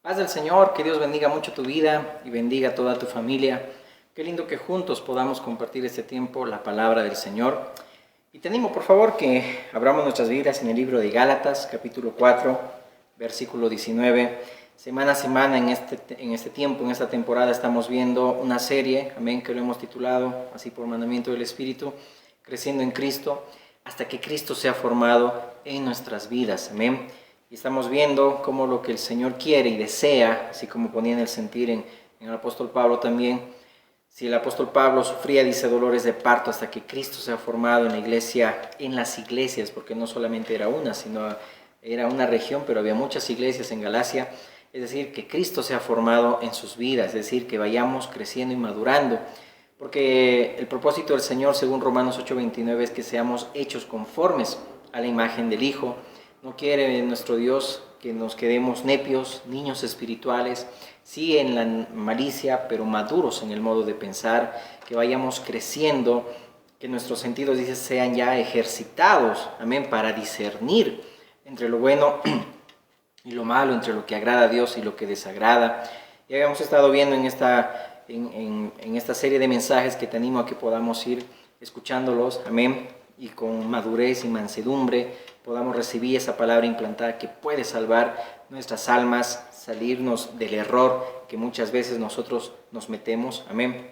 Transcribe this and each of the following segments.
Paz del Señor, que Dios bendiga mucho tu vida y bendiga toda tu familia. Qué lindo que juntos podamos compartir este tiempo la palabra del Señor. Y te animo, por favor, que abramos nuestras Biblias en el libro de Gálatas, capítulo 4, versículo 19. Semana a semana en este tiempo, en esta temporada, estamos viendo una serie, amén, que lo hemos titulado, así por mandamiento del Espíritu, Creciendo en Cristo, hasta que Cristo sea formado en nuestras vidas, amén. Y estamos viendo cómo lo que el Señor quiere y desea, así como ponía en el sentir en el apóstol Pablo también, si el apóstol Pablo sufría, dice, dolores de parto hasta que Cristo sea formado en la iglesia, en las iglesias, porque no solamente era una, sino era una región, pero había muchas iglesias en Galacia, es decir, que Cristo sea formado en sus vidas, es decir, que vayamos creciendo y madurando, porque el propósito del Señor, según Romanos 8:29, es que seamos hechos conformes a la imagen del Hijo. No quiere nuestro Dios que nos quedemos nepios, niños espirituales, sí en la malicia, pero maduros en el modo de pensar, que vayamos creciendo, que nuestros sentidos, dice, sean ya ejercitados, amén, para discernir entre lo bueno y lo malo, entre lo que agrada a Dios y lo que desagrada. Y habíamos estado viendo en esta serie de mensajes que te animo a que podamos ir escuchándolos, amén, y con madurez y mansedumbre podamos recibir esa palabra implantada que puede salvar nuestras almas, salirnos del error que muchas veces nosotros nos metemos, amén.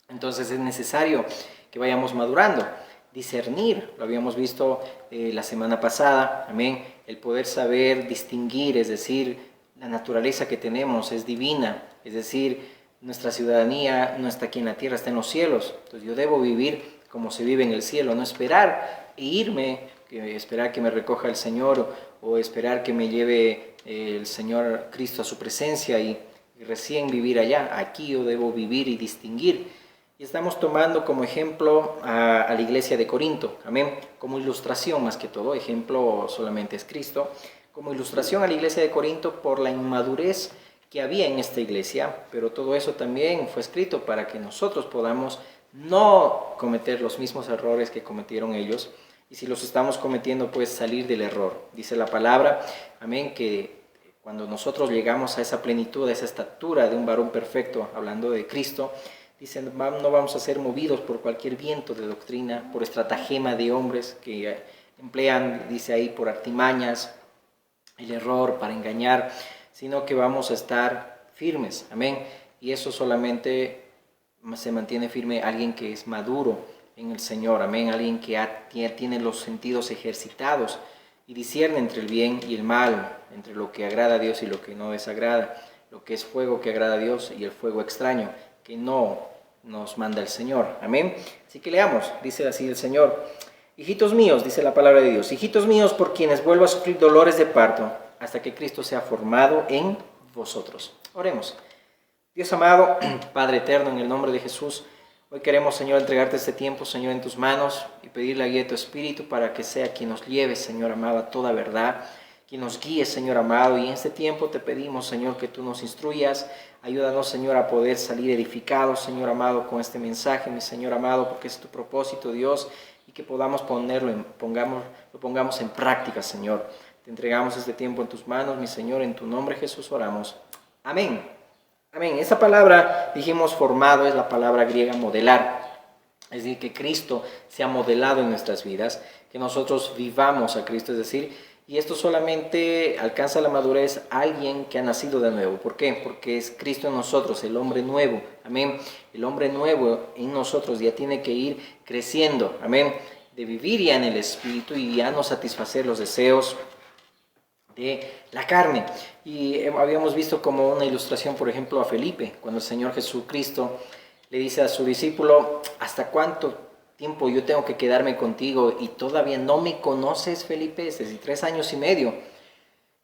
Entonces es necesario que vayamos madurando, discernir, lo habíamos visto la semana pasada, amén, el poder saber distinguir, es decir, la naturaleza que tenemos es divina, es decir, nuestra ciudadanía no está aquí en la tierra, está en los cielos, entonces yo debo vivir como se vive en el cielo, no esperar e irme, esperar que me recoja el Señor o esperar que me lleve el Señor Cristo a su presencia y recién vivir allá. Aquí yo debo vivir y distinguir. Y estamos tomando como ejemplo a la iglesia de Corinto, amén, como ilustración más que todo, ejemplo solamente es Cristo, como ilustración a la iglesia de Corinto por la inmadurez que había en esta iglesia, pero todo eso también fue escrito para que nosotros podamos no cometer los mismos errores que cometieron ellos, y si los estamos cometiendo, pues salir del error. Dice la palabra, amén, que cuando nosotros llegamos a esa plenitud, a esa estatura de un varón perfecto, hablando de Cristo, dice, no vamos a ser movidos por cualquier viento de doctrina, por estratagema de hombres que emplean, dice ahí, por artimañas, el error para engañar, sino que vamos a estar firmes, amén. Y eso solamente se mantiene firme alguien que es maduro en el Señor, amén, alguien que ya tiene los sentidos ejercitados y discierne entre el bien y el mal, entre lo que agrada a Dios y lo que no desagrada, lo que es fuego que agrada a Dios y el fuego extraño que no nos manda el Señor, amén. Así que leamos, dice así el Señor: hijitos míos, dice la palabra de Dios, hijitos míos, por quienes vuelvo a sufrir dolores de parto hasta que Cristo sea formado en vosotros. Oremos. Dios amado, Padre eterno, en el nombre de Jesús, hoy queremos, Señor, entregarte este tiempo, Señor, en tus manos y pedir la guía de tu Espíritu para que sea quien nos lleve, Señor amado, a toda verdad, quien nos guíe, Señor amado. Y en este tiempo te pedimos, Señor, que tú nos instruyas. Ayúdanos, Señor, a poder salir edificados, Señor amado, con este mensaje, mi Señor amado, porque es tu propósito, Dios, y que podamos lo pongamos en práctica, Señor. Te entregamos este tiempo en tus manos, mi Señor, en tu nombre, Jesús, oramos. Amén. Amén. Esa palabra, dijimos, formado, es la palabra griega modelar. Es decir, que Cristo sea modelado en nuestras vidas, que nosotros vivamos a Cristo, es decir, y esto solamente alcanza la madurez alguien que ha nacido de nuevo. ¿Por qué? Porque es Cristo en nosotros, el hombre nuevo. Amén. El hombre nuevo en nosotros ya tiene que ir creciendo. Amén. De vivir ya en el Espíritu y ya no satisfacer los deseos de la carne. Y habíamos visto como una ilustración, por ejemplo, a Felipe, cuando el Señor Jesucristo le dice a su discípulo: ¿hasta cuánto tiempo yo tengo que quedarme contigo y todavía no me conoces, Felipe? Es decir, 3 años y medio.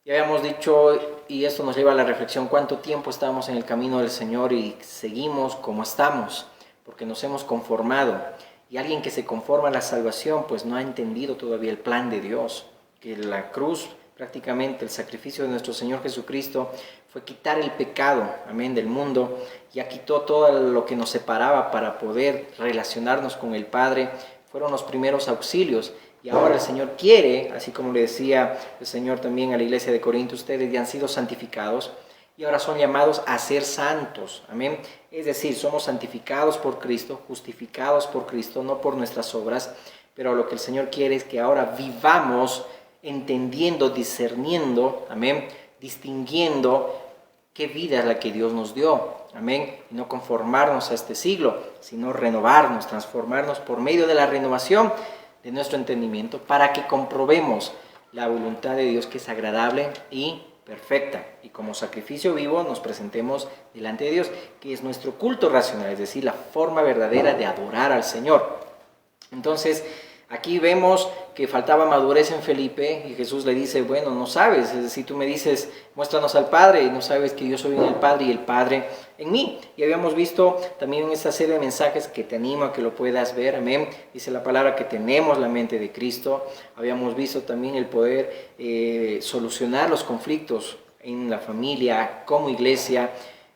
Ya habíamos dicho, y esto nos lleva a la reflexión, cuánto tiempo estamos en el camino del Señor y seguimos como estamos, porque nos hemos conformado. Y alguien que se conforma a la salvación, pues no ha entendido todavía el plan de Dios, que la cruz, prácticamente el sacrificio de nuestro Señor Jesucristo, fue quitar el pecado, amén, del mundo. Ya quitó todo lo que nos separaba para poder relacionarnos con el Padre. Fueron los primeros auxilios. Y ahora el Señor quiere, así como le decía el Señor también a la iglesia de Corinto, ustedes ya han sido santificados, y ahora son llamados a ser santos. Amén. Es decir, somos santificados por Cristo, justificados por Cristo, no por nuestras obras, pero lo que el Señor quiere es que ahora vivamos entendiendo, discerniendo, amén, distinguiendo qué vida es la que Dios nos dio, amén, y no conformarnos a este siglo, sino renovarnos, transformarnos por medio de la renovación de nuestro entendimiento para que comprobemos la voluntad de Dios, que es agradable y perfecta, y como sacrificio vivo nos presentemos delante de Dios, que es nuestro culto racional, es decir, la forma verdadera de adorar al Señor. Entonces, aquí vemos que faltaba madurez en Felipe y Jesús le dice, bueno, no sabes, es decir, tú me dices, muéstranos al Padre, y no sabes que yo soy en el Padre y el Padre en mí. Y habíamos visto también en esta serie de mensajes que te animo a que lo puedas ver, amén. Dice la palabra que tenemos la mente de Cristo. Habíamos visto también el poder solucionar los conflictos en la familia, como iglesia.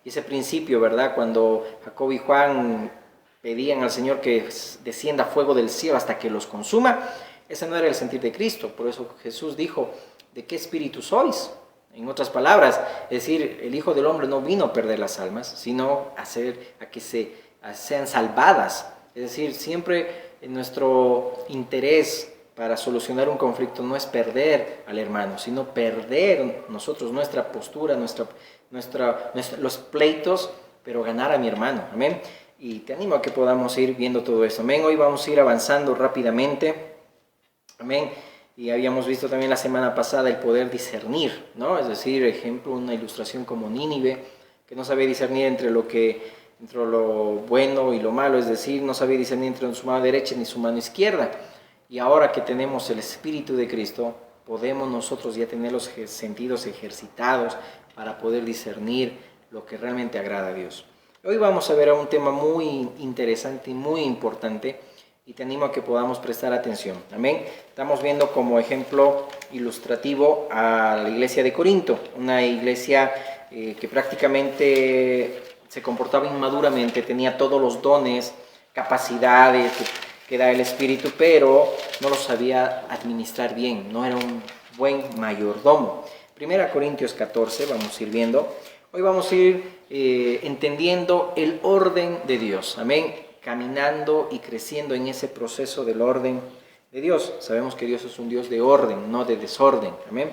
Y ese principio, ¿verdad? Cuando Jacobo y Juan pedían al Señor que descienda fuego del cielo hasta que los consuma, ese no era el sentir de Cristo. Por eso Jesús dijo, ¿de qué espíritu sois? En otras palabras, es decir, el Hijo del Hombre no vino a perder las almas, sino a que sean salvadas. Es decir, siempre nuestro interés para solucionar un conflicto no es perder al hermano, sino perder nosotros nuestra postura, los pleitos, pero ganar a mi hermano. Amén. Y te animo a que podamos ir viendo todo esto. Amén. Hoy vamos a ir avanzando rápidamente. Amén. Y habíamos visto también la semana pasada el poder discernir, ¿no? Es decir, ejemplo, una ilustración como Nínive, que no sabía discernir entre lo bueno y lo malo, es decir, no sabía discernir entre su mano derecha ni su mano izquierda. Y ahora que tenemos el Espíritu de Cristo, podemos nosotros ya tener los sentidos ejercitados para poder discernir lo que realmente agrada a Dios. Hoy vamos a ver un tema muy interesante y muy importante, y te animo a que podamos prestar atención. Amén. Estamos viendo como ejemplo ilustrativo a la iglesia de Corinto, una iglesia que prácticamente se comportaba inmaduramente, tenía todos los dones, capacidades que da el Espíritu, pero no los sabía administrar bien, no era un buen mayordomo. 1 Corintios 14, vamos a ir viendo. Hoy vamos a ir entendiendo el orden de Dios, amén, caminando y creciendo en ese proceso del orden de Dios. Sabemos que Dios es un Dios de orden, no de desorden, amén.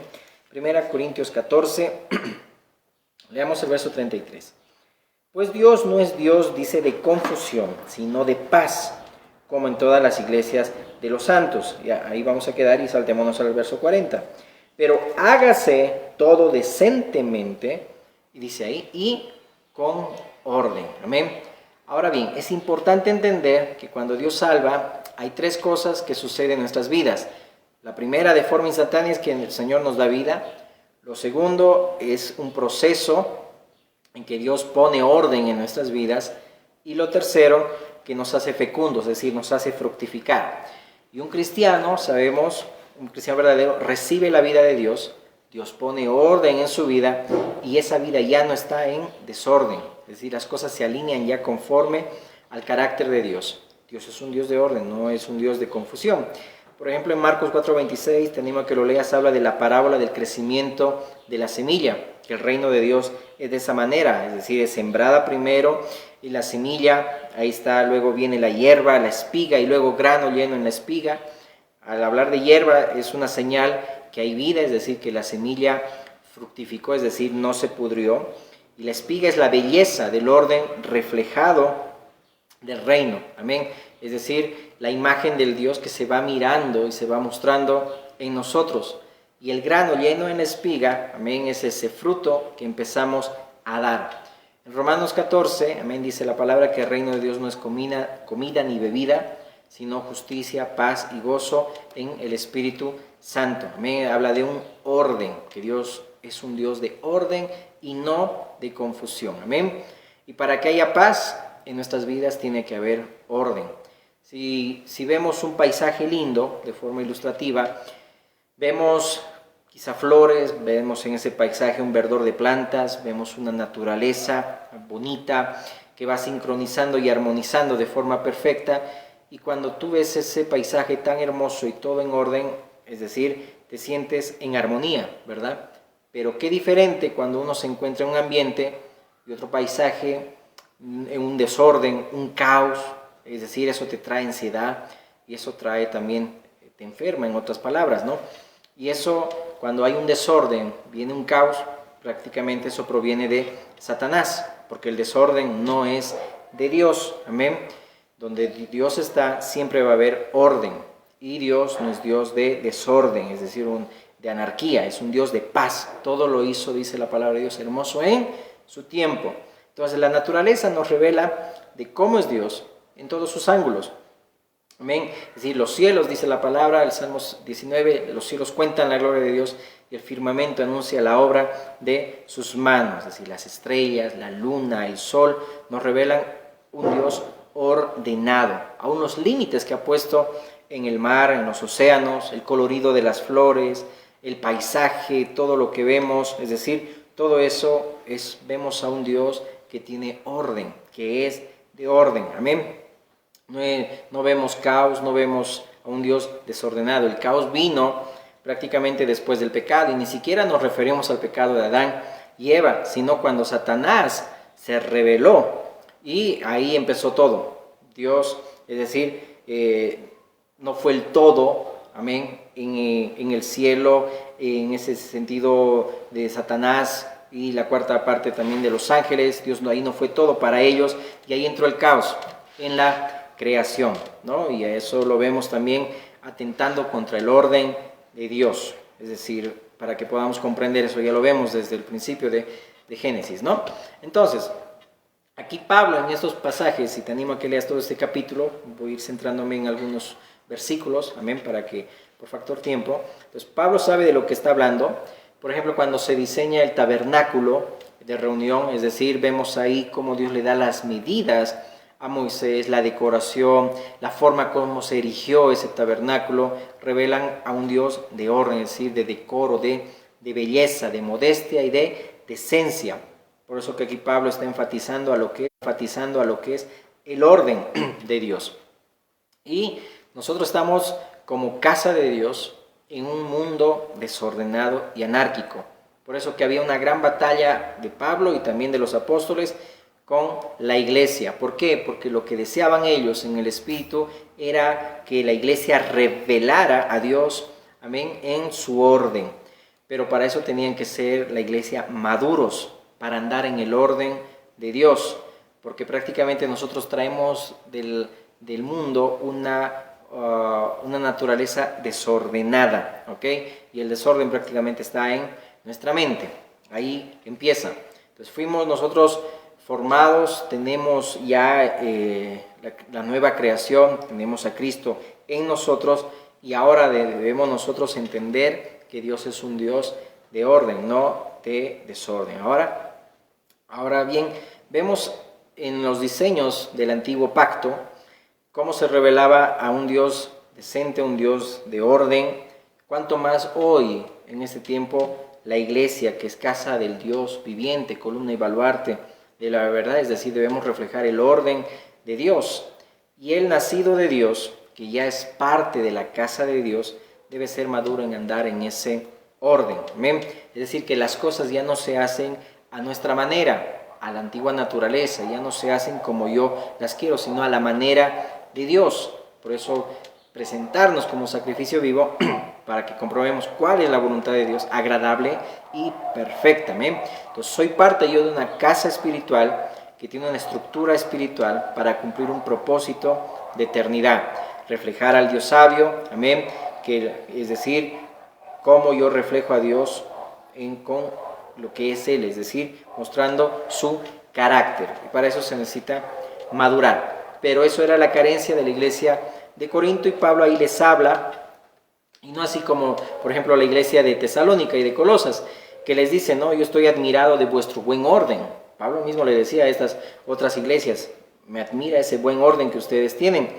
1 Corintios 14, leamos el verso 33. Pues Dios no es Dios, dice, de confusión, sino de paz, como en todas las iglesias de los santos. Y ahí vamos a quedar y saltémonos al verso 40. Pero hágase todo decentemente, y dice ahí, y con orden. Amén. Ahora bien, es importante entender que cuando Dios salva, hay tres cosas que suceden en nuestras vidas. La primera, de forma instantánea, es que el Señor nos da vida. Lo segundo es un proceso en que Dios pone orden en nuestras vidas. Y lo tercero, que nos hace fecundos, es decir, nos hace fructificar. Y un cristiano, sabemos, un cristiano verdadero, recibe la vida de Dios. Dios pone orden en su vida y esa vida ya no está en desorden. Es decir, las cosas se alinean ya conforme al carácter de Dios. Dios es un Dios de orden, no es un Dios de confusión. Por ejemplo, en Marcos 4:26, te animo a que lo leas, habla de la parábola del crecimiento de la semilla, que el reino de Dios es de esa manera, es decir, es sembrada primero y la semilla, ahí está, luego viene la hierba, la espiga y luego grano lleno en la espiga. Al hablar de hierba es una señal que hay vida, es decir, que la semilla fructificó, es decir, no se pudrió. Y la espiga es la belleza del orden reflejado del reino, amén. Es decir, la imagen del Dios que se va mirando y se va mostrando en nosotros. Y el grano lleno en la espiga, amén, es ese fruto que empezamos a dar. En Romanos 14, amén, dice la palabra que el reino de Dios no es comida ni bebida, sino justicia, paz y gozo en el Espíritu Santo. Amén. Habla de un orden, que Dios es un Dios de orden y no de confusión. Amén. Y para que haya paz en nuestras vidas tiene que haber orden. Si vemos un paisaje lindo, de forma ilustrativa, vemos quizá flores, vemos en ese paisaje un verdor de plantas, vemos una naturaleza bonita que va sincronizando y armonizando de forma perfecta. Y cuando tú ves ese paisaje tan hermoso y todo en orden, es decir, te sientes en armonía, ¿verdad? Pero qué diferente cuando uno se encuentra en un ambiente y otro paisaje, en un desorden, un caos, es decir, eso te trae ansiedad y eso trae también, te enferma en otras palabras, ¿no? Y eso, cuando hay un desorden, viene un caos, prácticamente eso proviene de Satanás, porque el desorden no es de Dios, amén. Donde Dios está, siempre va a haber orden, y Dios no es Dios de desorden, es decir, de anarquía, es un Dios de paz. Todo lo hizo, dice la palabra de Dios, hermoso en su tiempo. Entonces la naturaleza nos revela de cómo es Dios en todos sus ángulos. Amén. Es decir, los cielos, dice la palabra, el Salmos 19, los cielos cuentan la gloria de Dios y el firmamento anuncia la obra de sus manos. Es decir, las estrellas, la luna, el sol nos revelan un Dios ordenado, a unos límites que ha puesto en el mar, en los océanos, el colorido de las flores, el paisaje, todo lo que vemos, es decir, todo eso vemos a un Dios que tiene orden, que es de orden, amén. No vemos caos, no vemos a un Dios desordenado. El caos vino prácticamente después del pecado y ni siquiera nos referimos al pecado de Adán y Eva, sino cuando Satanás se rebeló y ahí empezó todo. Dios, es decir, no fue el todo, amén, en el cielo, en ese sentido de Satanás y la cuarta parte también de los ángeles. Dios ahí no fue todo para ellos y ahí entró el caos en la creación, ¿no? Y a eso lo vemos también atentando contra el orden de Dios, es decir, para que podamos comprender eso, ya lo vemos desde el principio de Génesis, ¿no? Entonces, aquí Pablo en estos pasajes, y te animo a que leas todo este capítulo, voy a ir centrándome en algunos versículos, amén, para que, por factor tiempo, entonces Pablo sabe de lo que está hablando. Por ejemplo, cuando se diseña el tabernáculo de reunión, es decir, vemos ahí cómo Dios le da las medidas a Moisés, la decoración, la forma como se erigió ese tabernáculo, revelan a un Dios de orden, es decir, de decoro, de belleza, de modestia y de decencia. Por eso que aquí Pablo está enfatizando a lo que es el orden de Dios. Y nosotros estamos como casa de Dios en un mundo desordenado y anárquico. Por eso que había una gran batalla de Pablo y también de los apóstoles con la iglesia. ¿Por qué? Porque lo que deseaban ellos en el Espíritu era que la iglesia revelara a Dios, amén, en su orden. Pero para eso tenían que ser la iglesia maduros, para andar en el orden de Dios. Porque prácticamente nosotros traemos del mundo una naturaleza desordenada, ¿ok? Y el desorden prácticamente está en nuestra mente. Ahí empieza. Entonces fuimos nosotros formados, tenemos ya la nueva creación, tenemos a Cristo en nosotros y ahora debemos nosotros entender que Dios es un Dios de orden, no de desorden. Ahora bien, vemos en los diseños del antiguo pacto cómo se revelaba a un Dios decente, un Dios de orden. Cuanto más hoy, en este tiempo, la iglesia, que es casa del Dios viviente, columna y baluarte de la verdad, es decir, debemos reflejar el orden de Dios. Y el nacido de Dios, que ya es parte de la casa de Dios, debe ser maduro en andar en ese orden. ¿Amén? Es decir, que las cosas ya no se hacen a nuestra manera, a la antigua naturaleza, ya no se hacen como yo las quiero, sino a la manera de Dios. Por eso presentarnos como sacrificio vivo para que comprobemos cuál es la voluntad de Dios, agradable y perfecta. ¿Amén? Entonces soy parte yo de una casa espiritual que tiene una estructura espiritual para cumplir un propósito de eternidad, reflejar al Dios sabio, amén, es decir, cómo yo reflejo a Dios con lo que es Él, es decir, mostrando su carácter. Y para eso se necesita madurar. Pero eso era la carencia de la iglesia de Corinto y Pablo ahí les habla, y no así como, por ejemplo, la iglesia de Tesalónica y de Colosas, que les dice, no, yo estoy admirado de vuestro buen orden. Pablo mismo le decía a estas otras iglesias, me admira ese buen orden que ustedes tienen,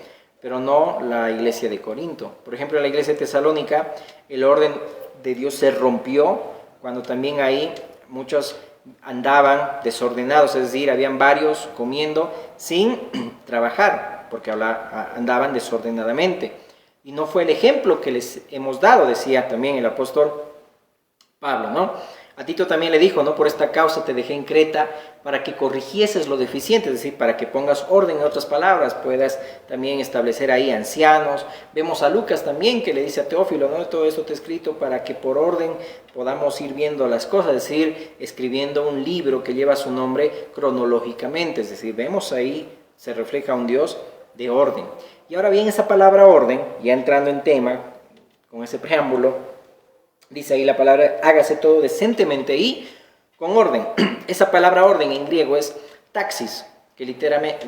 pero no la iglesia de Corinto. Por ejemplo, en la iglesia de Tesalónica, el orden de Dios se rompió cuando también ahí muchos andaban desordenados, es decir, habían varios comiendo sin trabajar, porque andaban desordenadamente. Y no fue el ejemplo que les hemos dado, decía también el apóstol Pablo, ¿no? A Tito también le dijo, ¿no? Por esta causa te dejé en Creta para que corrigieses lo deficiente, es decir, para que pongas orden, en otras palabras, puedas también establecer ahí ancianos. Vemos a Lucas también que le dice a Teófilo, ¿no? Todo esto te he escrito para que por orden podamos ir viendo las cosas, es decir, escribiendo un libro que lleva su nombre cronológicamente, es decir, vemos ahí, se refleja un Dios de orden. Y ahora bien, esa palabra orden, ya entrando en tema, con ese preámbulo, dice ahí la palabra, hágase todo decentemente y con orden. Esa palabra orden en griego es taxis, que literalmente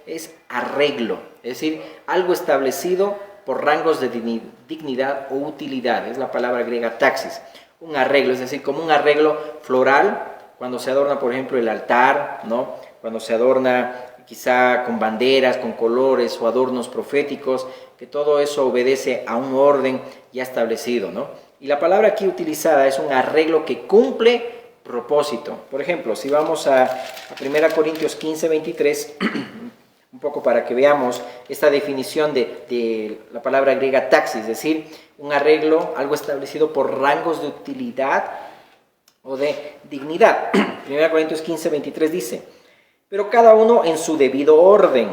es arreglo, es decir, algo establecido por rangos de dignidad o utilidad. Es la palabra griega taxis, un arreglo, es decir, como un arreglo floral, cuando se adorna, por ejemplo, el altar, ¿no? Cuando se adorna quizá con banderas, con colores o adornos proféticos, que todo eso obedece a un orden ya establecido, ¿no? Y la palabra aquí utilizada es un arreglo que cumple propósito. Por ejemplo, si vamos a 1 Corintios 15, 23, un poco para que veamos esta definición de la palabra griega taxis, es decir, un arreglo, algo establecido por rangos de utilidad o de dignidad. 1 Corintios 15, 23 dice, pero cada uno en su debido orden,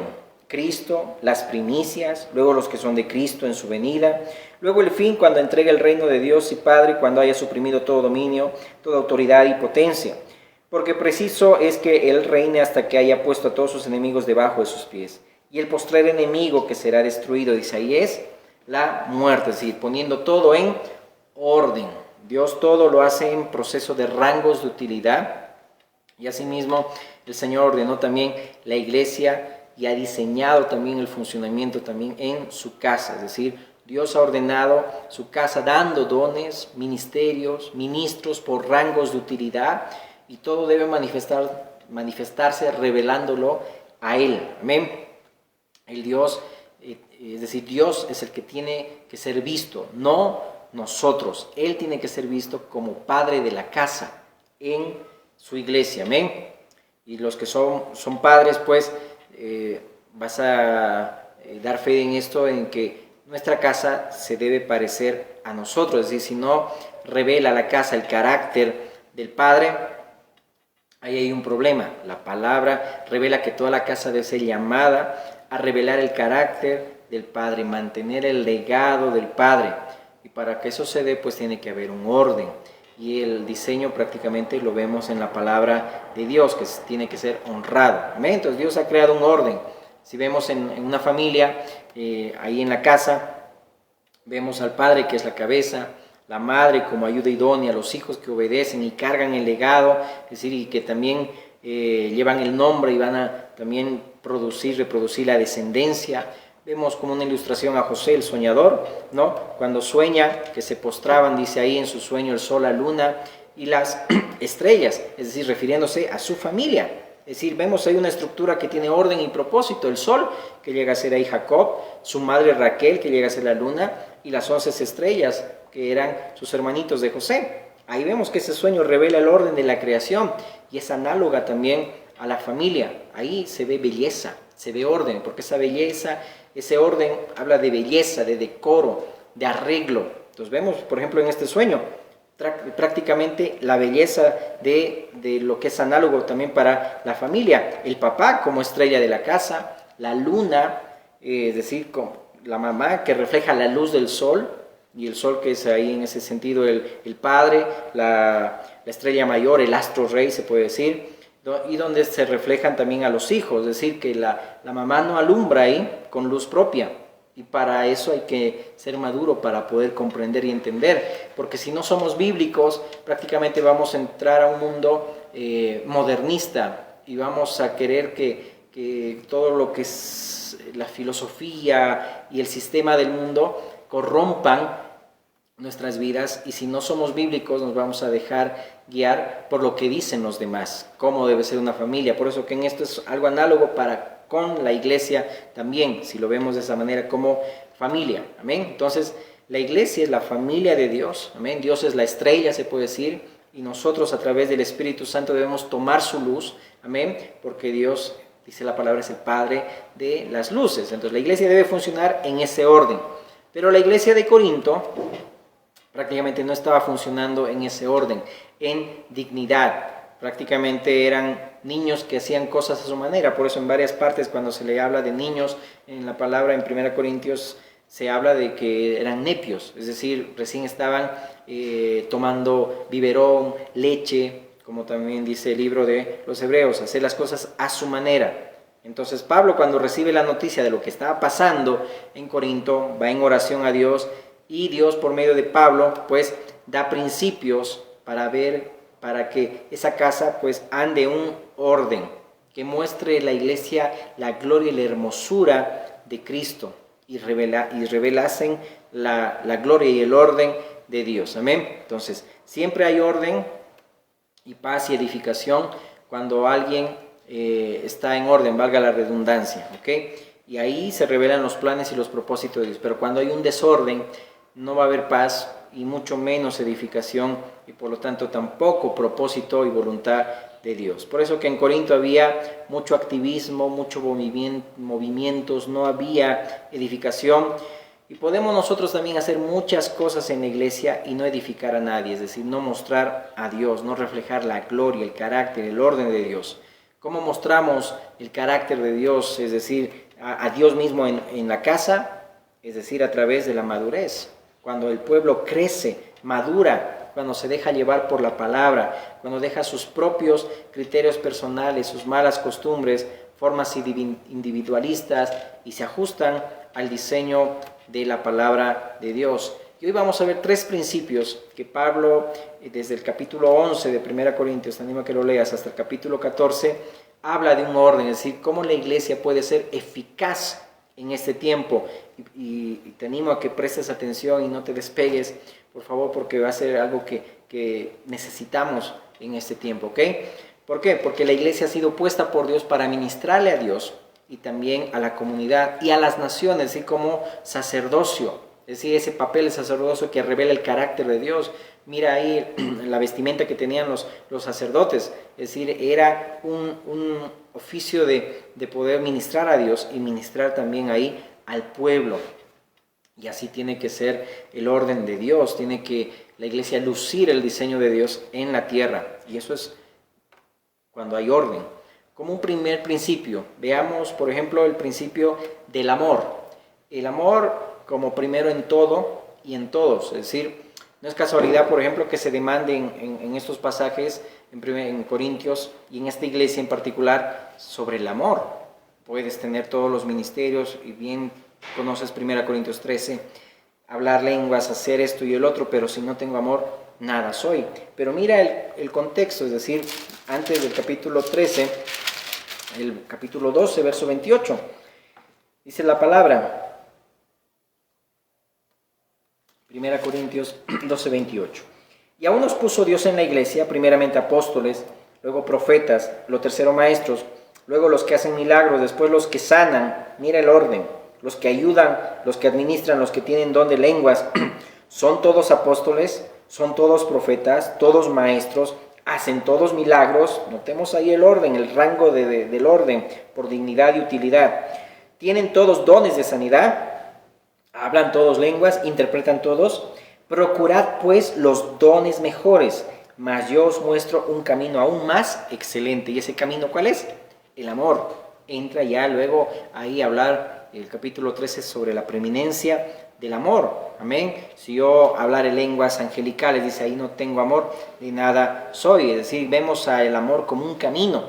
Cristo, las primicias, luego los que son de Cristo en su venida, luego el fin cuando entregue el reino de Dios y Padre, cuando haya suprimido todo dominio, toda autoridad y potencia, porque preciso es que Él reine hasta que haya puesto a todos sus enemigos debajo de sus pies. Y el postrer enemigo que será destruido, dice ahí, es la muerte, es decir, poniendo todo en orden. Dios todo lo hace en proceso de rangos de utilidad. Y asimismo, el Señor ordenó también la iglesia y ha diseñado también el funcionamiento también en su casa. Es decir, Dios ha ordenado su casa dando dones, ministerios, ministros por rangos de utilidad y todo debe manifestarse revelándolo a Él. Amén. El Dios, es decir, Dios es el que tiene que ser visto, no nosotros. Él tiene que ser visto como Padre de la casa en su iglesia, amén. Y los que son padres, pues, vas a dar fe en esto, en que nuestra casa se debe parecer a nosotros, es decir, si no revela la casa el carácter del Padre, ahí hay un problema. La palabra revela que toda la casa debe ser llamada a revelar el carácter del Padre, mantener el legado del Padre, y para que eso se dé, pues tiene que haber un orden. Y el diseño prácticamente lo vemos en la palabra de Dios, que tiene que ser honrado. ¿Amén? Entonces Dios ha creado un orden. Si vemos en una familia, ahí en la casa, vemos al padre que es la cabeza, la madre como ayuda idónea, los hijos que obedecen y cargan el legado, es decir, y que también llevan el nombre y van a también reproducir la descendencia. Vemos como una ilustración a José, el soñador, ¿no? Cuando sueña que se postraban, dice ahí en su sueño, el sol, la luna y las estrellas, es decir, refiriéndose a su familia. Es decir, vemos ahí una estructura que tiene orden y propósito. El sol, que llega a ser ahí Jacob, su madre Raquel, que llega a ser la luna, y las 11 estrellas, que eran sus hermanitos de José. Ahí vemos que ese sueño revela el orden de la creación y es análoga también a la familia. Ahí se ve belleza, se ve orden, porque esa belleza, ese orden habla de belleza, de decoro, de arreglo. Entonces vemos, por ejemplo, en este sueño, prácticamente la belleza de lo que es análogo también para la familia. El papá como estrella de la casa, la luna, es decir, con la mamá que refleja la luz del sol, y el sol que es ahí en ese sentido el padre, la estrella mayor, el astro rey se puede decir, y donde se reflejan también a los hijos, es decir, que la mamá no alumbra ahí con luz propia, y para eso hay que ser maduro para poder comprender y entender, porque si no somos bíblicos, prácticamente vamos a entrar a un mundo modernista, y vamos a querer que todo lo que es la filosofía y el sistema del mundo corrompan nuestras vidas, y si no somos bíblicos nos vamos a dejar guiar por lo que dicen los demás, cómo debe ser una familia. Por eso que en esto es algo análogo con la iglesia también, si lo vemos de esa manera como familia, amén. Entonces la iglesia es la familia de Dios, amén. Dios es la estrella, se puede decir, y nosotros a través del Espíritu Santo debemos tomar su luz, amén, porque Dios, dice la palabra, es el Padre de las luces. Entonces la iglesia debe funcionar en ese orden. Pero la iglesia de Corinto prácticamente no estaba funcionando en ese orden, en dignidad. Prácticamente eran niños que hacían cosas a su manera. Por eso en varias partes cuando se le habla de niños, en la palabra en 1 Corintios se habla de que eran nepios, es decir, recién estaban tomando biberón, leche, como también dice el libro de los Hebreos, hacer las cosas a su manera. Entonces Pablo, cuando recibe la noticia de lo que estaba pasando en Corinto, va en oración a Dios, y Dios por medio de Pablo pues da principios para que esa casa pues ande un orden, que muestre la iglesia la gloria y la hermosura de Cristo, y revelasen la gloria y el orden de Dios. Amén. Entonces siempre hay orden y paz y edificación cuando alguien está en orden, valga la redundancia, ¿ok? Y ahí se revelan los planes y los propósitos de Dios. Pero cuando hay un desorden, no va a haber paz y mucho menos edificación, y por lo tanto tampoco propósito y voluntad de Dios. Por eso que en Corinto había mucho activismo, mucho movimientos, no había edificación. Y podemos nosotros también hacer muchas cosas en la iglesia y no edificar a nadie, es decir, no mostrar a Dios, no reflejar la gloria, el carácter, el orden de Dios. ¿Cómo mostramos el carácter de Dios? Es decir, a Dios mismo en la casa, es decir, a través de la madurez. Cuando el pueblo crece, madura, cuando se deja llevar por la palabra, cuando deja sus propios criterios personales, sus malas costumbres, formas individualistas, y se ajustan al diseño de la palabra de Dios. Y hoy vamos a ver 3 principios que Pablo, desde el capítulo 11 de 1 Corintios, te animo a que lo leas, hasta el capítulo 14, habla de un orden, es decir, cómo la iglesia puede ser eficaz en este tiempo. Y te animo a que prestes atención y no te despegues, por favor, porque va a ser algo que necesitamos en este tiempo, ¿ok? ¿Por qué? Porque la iglesia ha sido puesta por Dios para ministrarle a Dios y también a la comunidad y a las naciones, así como sacerdocio. Es decir, ese papel de sacerdocio que revela el carácter de Dios. Mira ahí la vestimenta que tenían los sacerdotes. Es decir, era un oficio de poder ministrar a Dios y ministrar también ahí al pueblo. Y así tiene que ser el orden de Dios. Tiene que la iglesia lucir el diseño de Dios en la tierra. Y eso es cuando hay orden. Como un primer principio, veamos, por ejemplo, el principio del amor. El amor como primero en todo y en todos. Es decir, no es casualidad, por ejemplo, que se demande en estos pasajes, en Corintios y en esta iglesia en particular, sobre el amor. Puedes tener todos los ministerios y bien conoces 1 Corintios 13, hablar lenguas, hacer esto y el otro, pero si no tengo amor, nada soy. Pero mira el contexto, es decir, antes del capítulo 13, el capítulo 12, verso 28, dice la palabra, 1 Corintios 12, 28. Y aún nos puso Dios en la iglesia, primeramente apóstoles, luego profetas, lo tercero maestros, luego los que hacen milagros, después los que sanan, mira el orden, los que ayudan, los que administran, los que tienen don de lenguas. ¿Son todos apóstoles? ¿Son todos profetas? ¿Todos maestros? ¿Hacen todos milagros? Notemos ahí el orden, el rango del orden, por dignidad y utilidad. ¿Tienen todos dones de sanidad? ¿Hablan todos lenguas? ¿Interpretan todos? Procurad pues los dones mejores, mas yo os muestro un camino aún más excelente. ¿Y ese camino cuál es? El amor. Entra ya luego ahí a hablar el capítulo 13 sobre la preeminencia del amor. Amén. Si yo hablar en lenguas angelicales, dice ahí no tengo amor, de nada soy. Es decir, vemos al amor como un camino.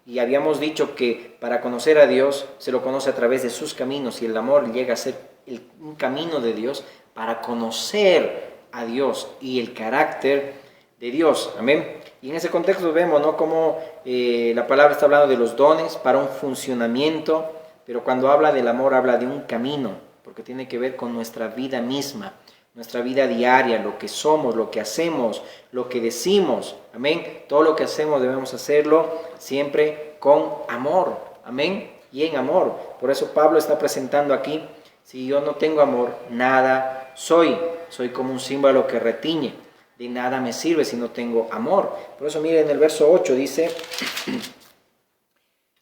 Y habíamos dicho que para conocer a Dios se lo conoce a través de sus caminos, y el amor llega a ser un camino de Dios para conocer a Dios y el carácter de Dios. Amén. Y en ese contexto vemos, ¿no?, cómo la palabra está hablando de los dones para un funcionamiento, pero cuando habla del amor habla de un camino, porque tiene que ver con nuestra vida misma, nuestra vida diaria, lo que somos, lo que hacemos, lo que decimos. Amén. Todo lo que hacemos debemos hacerlo siempre con amor. Amén. Y en amor. Por eso Pablo está presentando aquí, si yo no tengo amor, nada soy. Soy como un símbolo que retiñe. De nada me sirve si no tengo amor. Por eso miren el verso 8 dice,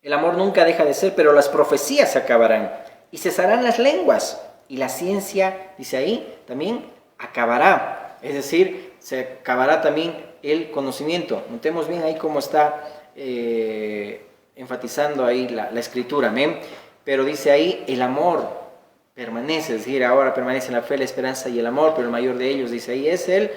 el amor nunca deja de ser, pero las profecías se acabarán y cesarán las lenguas y la ciencia, dice ahí, también acabará. es decir, se acabará también el conocimiento. Notemos bien ahí cómo está enfatizando ahí la escritura, amén. Pero dice ahí, el amor permanece, es decir, ahora permanece la fe, la esperanza y el amor, pero el mayor de ellos, dice ahí, es el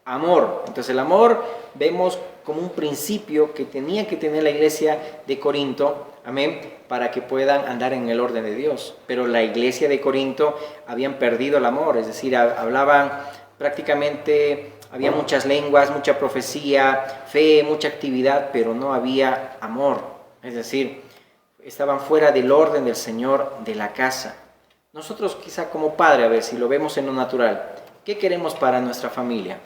amor. Entonces el amor vemos como un principio que tenía que tener la iglesia de Corinto, amén, para que puedan andar en el orden de Dios. Pero la iglesia de Corinto habían perdido el amor, es decir, hablaban prácticamente, había muchas lenguas, mucha profecía, fe, mucha actividad, pero no había amor. Es decir, estaban fuera del orden del Señor de la casa. Nosotros quizá como padre, a ver si lo vemos en lo natural, ¿qué queremos para nuestra familia?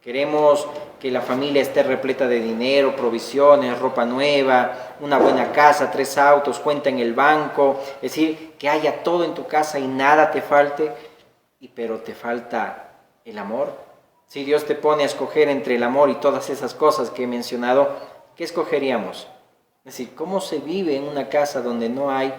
Queremos que la familia esté repleta de dinero, provisiones, ropa nueva, una buena casa, 3 autos, cuenta en el banco, es decir, que haya todo en tu casa y nada te falte, pero te falta el amor. Si Dios te pone a escoger entre el amor y todas esas cosas que he mencionado, ¿qué escogeríamos? Es decir, ¿cómo se vive en una casa donde no hay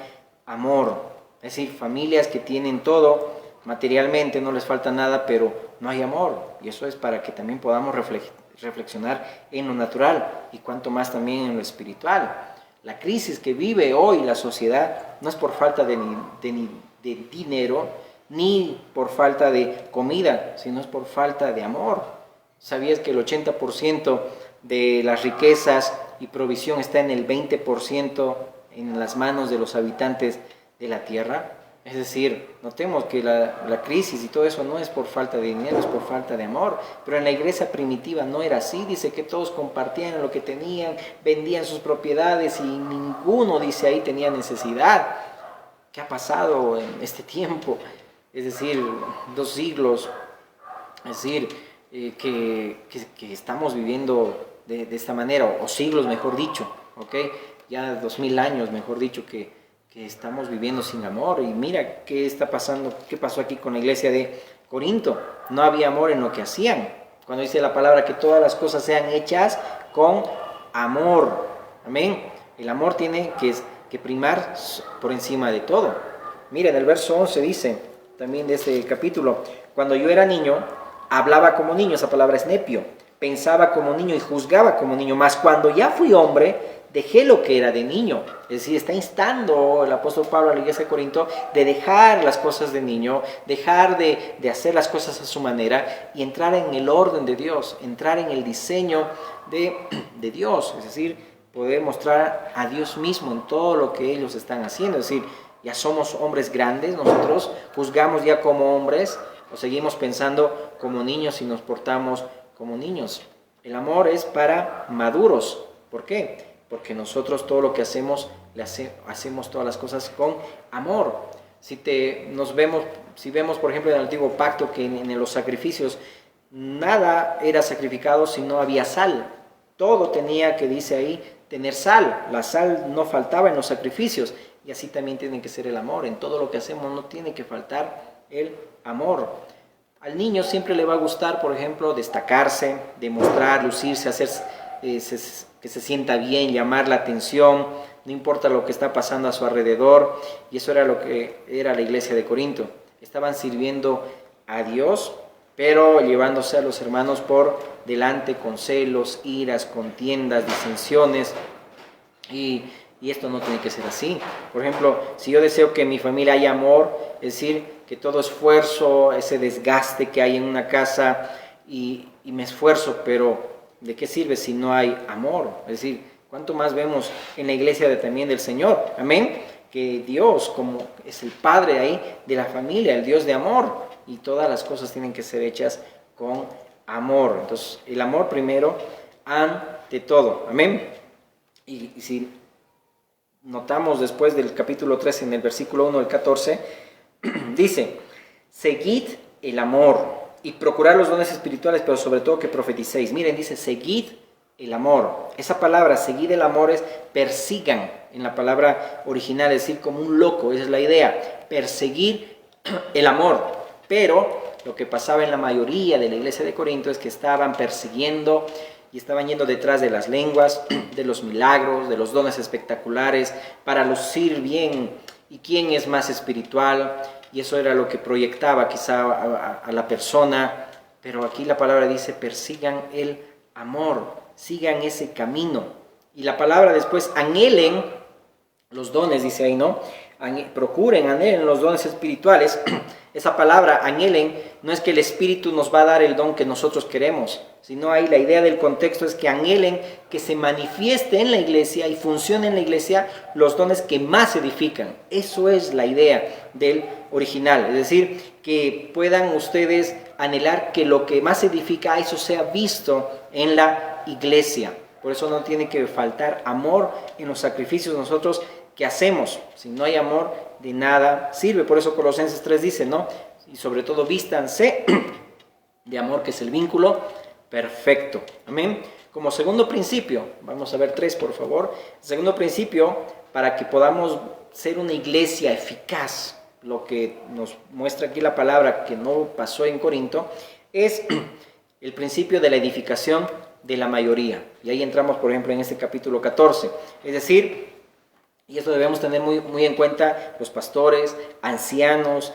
amor? Es decir, familias que tienen todo, materialmente no les falta nada, pero no hay amor. Y eso es para que también podamos reflexionar en lo natural y cuanto más también en lo espiritual. La crisis que vive hoy la sociedad no es por falta de dinero, ni por falta de comida, sino es por falta de amor. ¿Sabías que el 80% de las riquezas y provisión está en el 20% en las manos de los habitantes de la tierra? Es decir, notemos que la crisis y todo eso no es por falta de dinero, es por falta de amor. Pero en la iglesia primitiva no era así. Dice que todos compartían lo que tenían, vendían sus propiedades y ninguno, dice ahí, tenía necesidad. ¿Qué ha pasado en este tiempo? Es decir, 2 siglos, es decir, que estamos viviendo de esta manera, o siglos mejor dicho, ¿ok? Ya 2000 años mejor dicho que estamos viviendo sin amor. Y mira qué está pasando, qué pasó aquí con la iglesia de Corinto. No había amor en lo que hacían. Cuando dice la palabra que todas las cosas sean hechas con amor, amén. El amor tiene que primar por encima de todo. Mira, en el verso 11 dice, también de este capítulo, cuando yo era niño, hablaba como niño, esa palabra es nepio, pensaba como niño y juzgaba como niño, mas cuando ya fui hombre, dejé lo que era de niño. Es decir, está instando el apóstol Pablo a la iglesia de Corinto de dejar las cosas de niño, dejar de hacer las cosas a su manera y entrar en el orden de Dios, entrar en el diseño de Dios. Es decir, poder mostrar a Dios mismo en todo lo que ellos están haciendo. Es decir, ya somos hombres grandes, nosotros juzgamos ya como hombres o seguimos pensando como niños y nos portamos como niños. El amor es para maduros. ¿Por qué? Porque nosotros todo lo que hacemos, hacemos todas las cosas con amor. Si vemos, por ejemplo, en el Antiguo Pacto, que en los sacrificios nada era sacrificado si no había sal. Todo tenía que, dice ahí, tener sal. La sal no faltaba en los sacrificios. Y así también tiene que ser el amor. En todo lo que hacemos no tiene que faltar el amor. Al niño siempre le va a gustar, por ejemplo, destacarse, demostrar, lucirse, hacer que se sienta bien, llamar la atención, no importa lo que está pasando a su alrededor. Y eso era lo que era la iglesia de Corinto. Estaban sirviendo a Dios, pero llevándose a los hermanos por delante con celos, iras, contiendas, disensiones. Y esto no tiene que ser así. Por ejemplo, si yo deseo que en mi familia haya amor, es decir, que todo esfuerzo, ese desgaste que hay en una casa y me esfuerzo, pero ¿de qué sirve si no hay amor? Es decir, ¿cuánto más vemos en la iglesia también del Señor? Amén. Que Dios, como es el Padre ahí de la familia, el Dios de amor, y todas las cosas tienen que ser hechas con amor. Entonces, el amor primero ante todo. Amén. Y si notamos después del capítulo 13, en el versículo 1 al 14, dice, seguid el amor y procurad los dones espirituales, pero sobre todo que profeticéis. Miren, dice, seguid el amor. Esa palabra, seguid el amor, es persigan, en la palabra original, es decir, como un loco, esa es la idea, perseguir el amor. Pero lo que pasaba en la mayoría de la iglesia de Corinto es que estaban persiguiendo y estaban yendo detrás de las lenguas, de los milagros, de los dones espectaculares, para lucir bien y quién es más espiritual. Y eso era lo que proyectaba quizá a la persona, pero aquí la palabra dice, persigan el amor, sigan ese camino. Y la palabra después, anhelen los dones, dice ahí, ¿no? Procuren, anhelen los dones espirituales. Esa palabra, anhelen, no es que el Espíritu nos va a dar el don que nosotros queremos, sino ahí la idea del contexto es que anhelen que se manifieste en la iglesia y funcione en la iglesia los dones que más edifican. Eso es la idea del original, es decir, que puedan ustedes anhelar que lo que más edifica, eso sea visto en la iglesia. Por eso no tiene que faltar amor en los sacrificios nosotros que hacemos. Si no hay amor, de nada sirve. Por eso Colosenses 3 dice, ¿no? Y sobre todo vístanse de amor, que es el vínculo perfecto. Amén. Como segundo principio, vamos a ver 3, por favor. Segundo principio, para que podamos ser una iglesia eficaz, lo que nos muestra aquí la palabra que no pasó en Corinto, es el principio de la edificación de la mayoría. Y ahí entramos, por ejemplo, en este capítulo 14. Es decir, y esto debemos tener muy en cuenta los pastores, ancianos.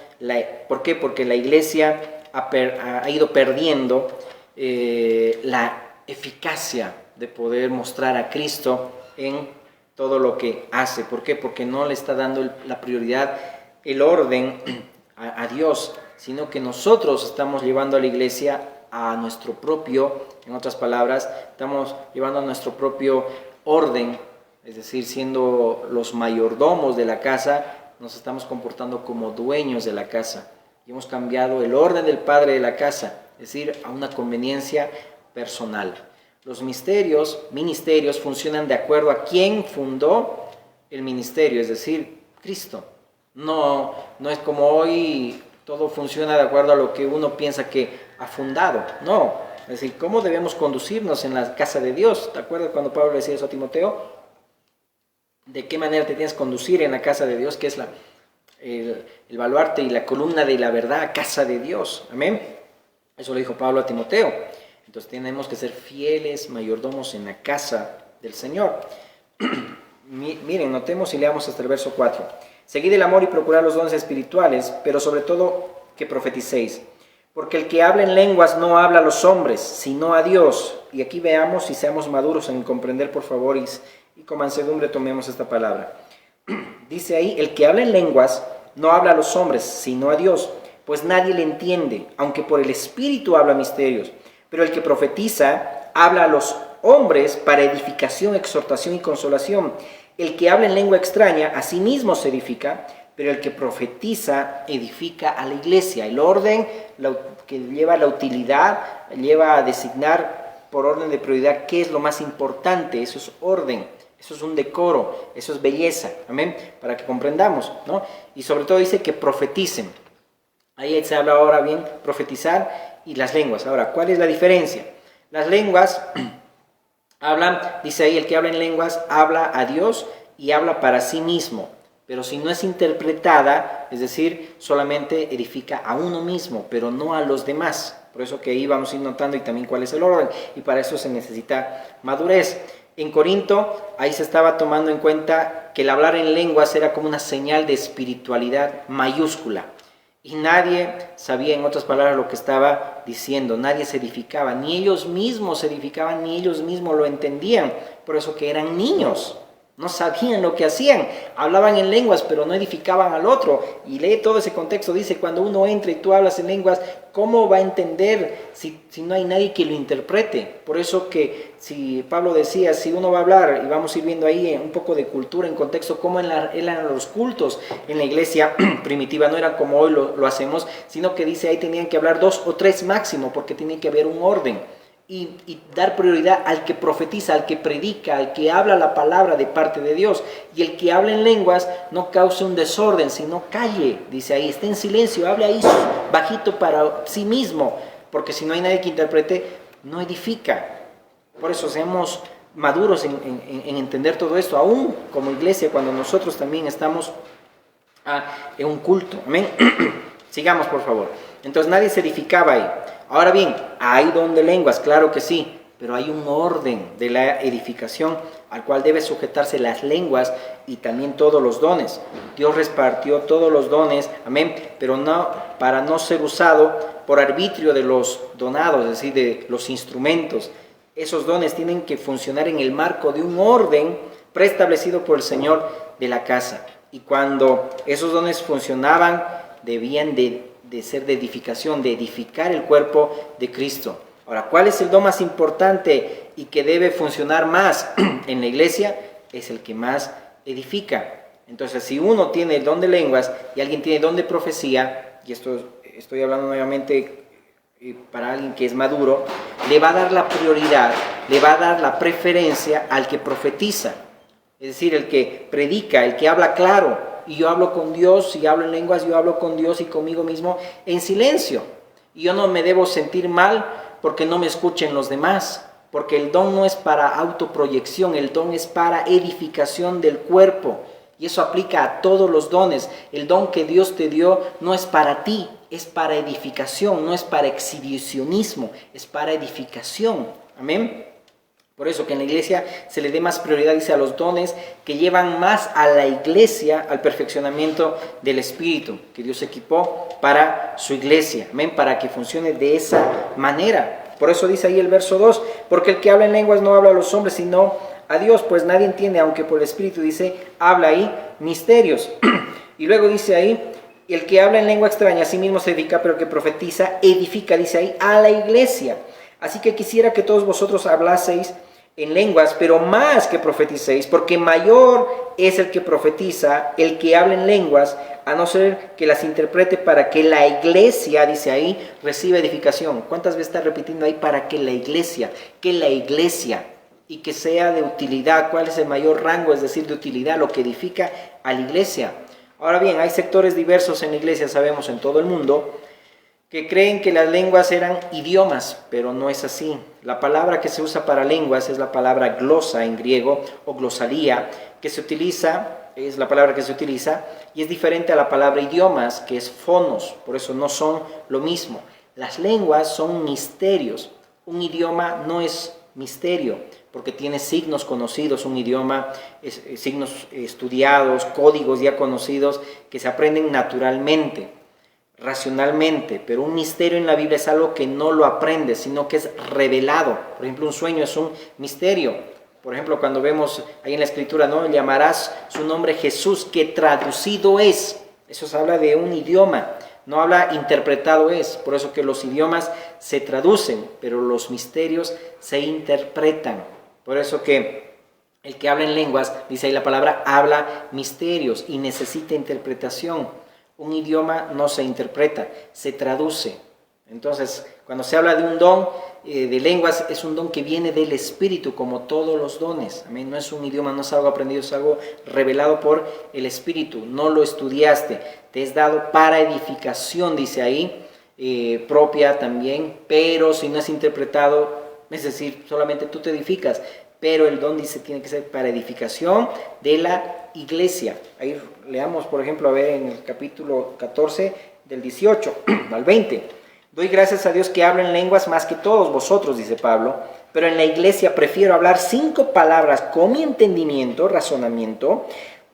¿Por qué? Porque la iglesia ha ido perdiendo la eficacia de poder mostrar a Cristo en todo lo que hace. ¿Por qué? Porque no le está dando la prioridad, el orden a Dios, sino que nosotros estamos llevando a la iglesia a nuestro propio, en otras palabras, estamos llevando a nuestro propio orden, es decir, siendo los mayordomos de la casa, nos estamos comportando como dueños de la casa. Y hemos cambiado el orden del padre de la casa, es decir, a una conveniencia personal. Los ministerios funcionan de acuerdo a quién fundó el ministerio, es decir, Cristo. No es como hoy todo funciona de acuerdo a lo que uno piensa que ha fundado. No, es decir, ¿cómo debemos conducirnos en la casa de Dios? ¿Te acuerdas cuando Pablo le decía eso a Timoteo? ¿De qué manera te tienes que conducir en la casa de Dios, que es el baluarte y la columna de la verdad, casa de Dios? Amén. Eso le dijo Pablo a Timoteo. Entonces tenemos que ser fieles mayordomos en la casa del Señor. Miren, notemos y leamos hasta el verso 4. Seguid el amor y procurad los dones espirituales, pero sobre todo que profeticéis. Porque el que habla en lenguas no habla a los hombres, sino a Dios. Y aquí veamos y seamos maduros en comprender, por favor, y con mansedumbre tomemos esta palabra. Dice ahí, el que habla en lenguas no habla a los hombres, sino a Dios, pues nadie le entiende, aunque por el Espíritu habla misterios. Pero el que profetiza habla a los hombres para edificación, exhortación y consolación. El que habla en lengua extraña a sí mismo se edifica, pero el que profetiza edifica a la iglesia. El orden que lleva la utilidad, lleva a designar por orden de prioridad qué es lo más importante. Eso es orden, eso es un decoro, eso es belleza. Amén, para que comprendamos, ¿no? Y sobre todo dice que profeticen. Ahí se habla ahora bien, profetizar y las lenguas. Ahora, ¿cuál es la diferencia? Las lenguas hablan, dice ahí, el que habla en lenguas habla a Dios y habla para sí mismo. Pero si no es interpretada, es decir, solamente edifica a uno mismo, pero no a los demás. Por eso que ahí vamos a ir notando y también cuál es el orden. Y para eso se necesita madurez. En Corinto, ahí se estaba tomando en cuenta que el hablar en lenguas era como una señal de espiritualidad mayúscula. Y nadie sabía, en otras palabras, lo que estaba diciendo. Nadie se edificaba. Ni ellos mismos se edificaban, ni ellos mismos lo entendían. Por eso que eran niños. No sabían lo que hacían, hablaban en lenguas, pero no edificaban al otro. Y lee todo ese contexto, dice, cuando uno entra y tú hablas en lenguas, ¿cómo va a entender si no hay nadie que lo interprete? Por eso que si Pablo decía, si uno va a hablar, y vamos a ir viendo ahí un poco de cultura, en contexto, cómo eran los cultos en la iglesia primitiva, no eran como hoy lo hacemos, sino que dice ahí tenían que hablar 2 o 3 máximo, porque tiene que haber un orden. Y dar prioridad al que profetiza, al que predica, al que habla la palabra de parte de Dios. Y el que habla en lenguas no cause un desorden, sino calle, dice ahí, esté en silencio, hable ahí bajito para sí mismo, porque si no hay nadie que interprete, no edifica. Por eso seamos maduros en entender todo esto, aún como iglesia, cuando nosotros también estamos en un culto. Amén. Sigamos, por favor. Entonces nadie se edificaba ahí. Ahora bien, ¿hay don de lenguas? Claro que sí, pero hay un orden de la edificación al cual debe sujetarse las lenguas y también todos los dones. Dios repartió todos los dones, amén, pero no para no ser usado por arbitrio de los donados, es decir, de los instrumentos. Esos dones tienen que funcionar en el marco de un orden preestablecido por el Señor de la casa. Y cuando esos dones funcionaban, debían de ser de edificación, de edificar el cuerpo de Cristo. Ahora, ¿cuál es el don más importante y que debe funcionar más en la iglesia? Es el que más edifica. Entonces, si uno tiene el don de lenguas y alguien tiene el don de profecía, y esto estoy hablando nuevamente para alguien que es maduro, le va a dar la prioridad, le va a dar la preferencia al que profetiza. Es decir, el que predica, el que habla claro. Y yo hablo con Dios, si hablo en lenguas, yo hablo con Dios y conmigo mismo en silencio. Y yo no me debo sentir mal porque no me escuchen los demás. Porque el don no es para autoproyección, el don es para edificación del cuerpo. Y eso aplica a todos los dones. El don que Dios te dio no es para ti, es para edificación, no es para exhibicionismo, es para edificación. Amén. Por eso que en la iglesia se le dé más prioridad, dice, a los dones que llevan más a la iglesia al perfeccionamiento del Espíritu, que Dios equipó para su iglesia. Amén, para que funcione de esa manera. Por eso dice ahí el verso 2, porque el que habla en lenguas no habla a los hombres, sino a Dios, pues nadie entiende, aunque por el Espíritu dice, habla ahí misterios. Y luego dice ahí, el que habla en lengua extraña a sí mismo se edifica, pero el que profetiza edifica, dice ahí, a la iglesia. Así que quisiera que todos vosotros hablaseis en lenguas, pero más que profeticéis, porque mayor es el que profetiza, el que habla en lenguas, a no ser que las interprete para que la iglesia, dice ahí, reciba edificación. ¿Cuántas veces está repitiendo ahí para que la iglesia, y que sea de utilidad? ¿Cuál es el mayor rango? Es decir, de utilidad, lo que edifica a la iglesia. Ahora bien, hay sectores diversos en la iglesia, sabemos, en todo el mundo, que creen que las lenguas eran idiomas, pero no es así. La palabra que se usa para lenguas es la palabra glosa en griego, o glosalía, que se utiliza, es la palabra que se utiliza, y es diferente a la palabra idiomas, que es fonos, por eso no son lo mismo. Las lenguas son misterios. Un idioma no es misterio, porque tiene signos conocidos, un idioma, signos estudiados, códigos ya conocidos, que se aprenden naturalmente, racionalmente, pero un misterio en la Biblia es algo que no lo aprendes, sino que es revelado. Por ejemplo, un sueño es un misterio. Por ejemplo, cuando vemos ahí en la Escritura, ¿no? Llamarás su nombre Jesús, que traducido es. Eso se habla de un idioma, no habla interpretado es. Por eso que los idiomas se traducen, pero los misterios se interpretan. Por eso que el que habla en lenguas, dice ahí la palabra, habla misterios y necesita interpretación. Un idioma no se interpreta, se traduce. Entonces, cuando se habla de un don de lenguas, es un don que viene del Espíritu, como todos los dones. Amén. No es un idioma, no es algo aprendido, es algo revelado por el Espíritu. No lo estudiaste, te es dado para edificación, dice ahí, propia también, pero si no es interpretado, es decir, solamente tú te edificas, pero el don, dice, tiene que ser para edificación de la iglesia. Ahí leamos, por ejemplo, a ver en el capítulo 14, del 18 al 20. Doy gracias a Dios que hablo en lenguas más que todos vosotros, dice Pablo, pero en la iglesia prefiero hablar 5 palabras con mi entendimiento, razonamiento,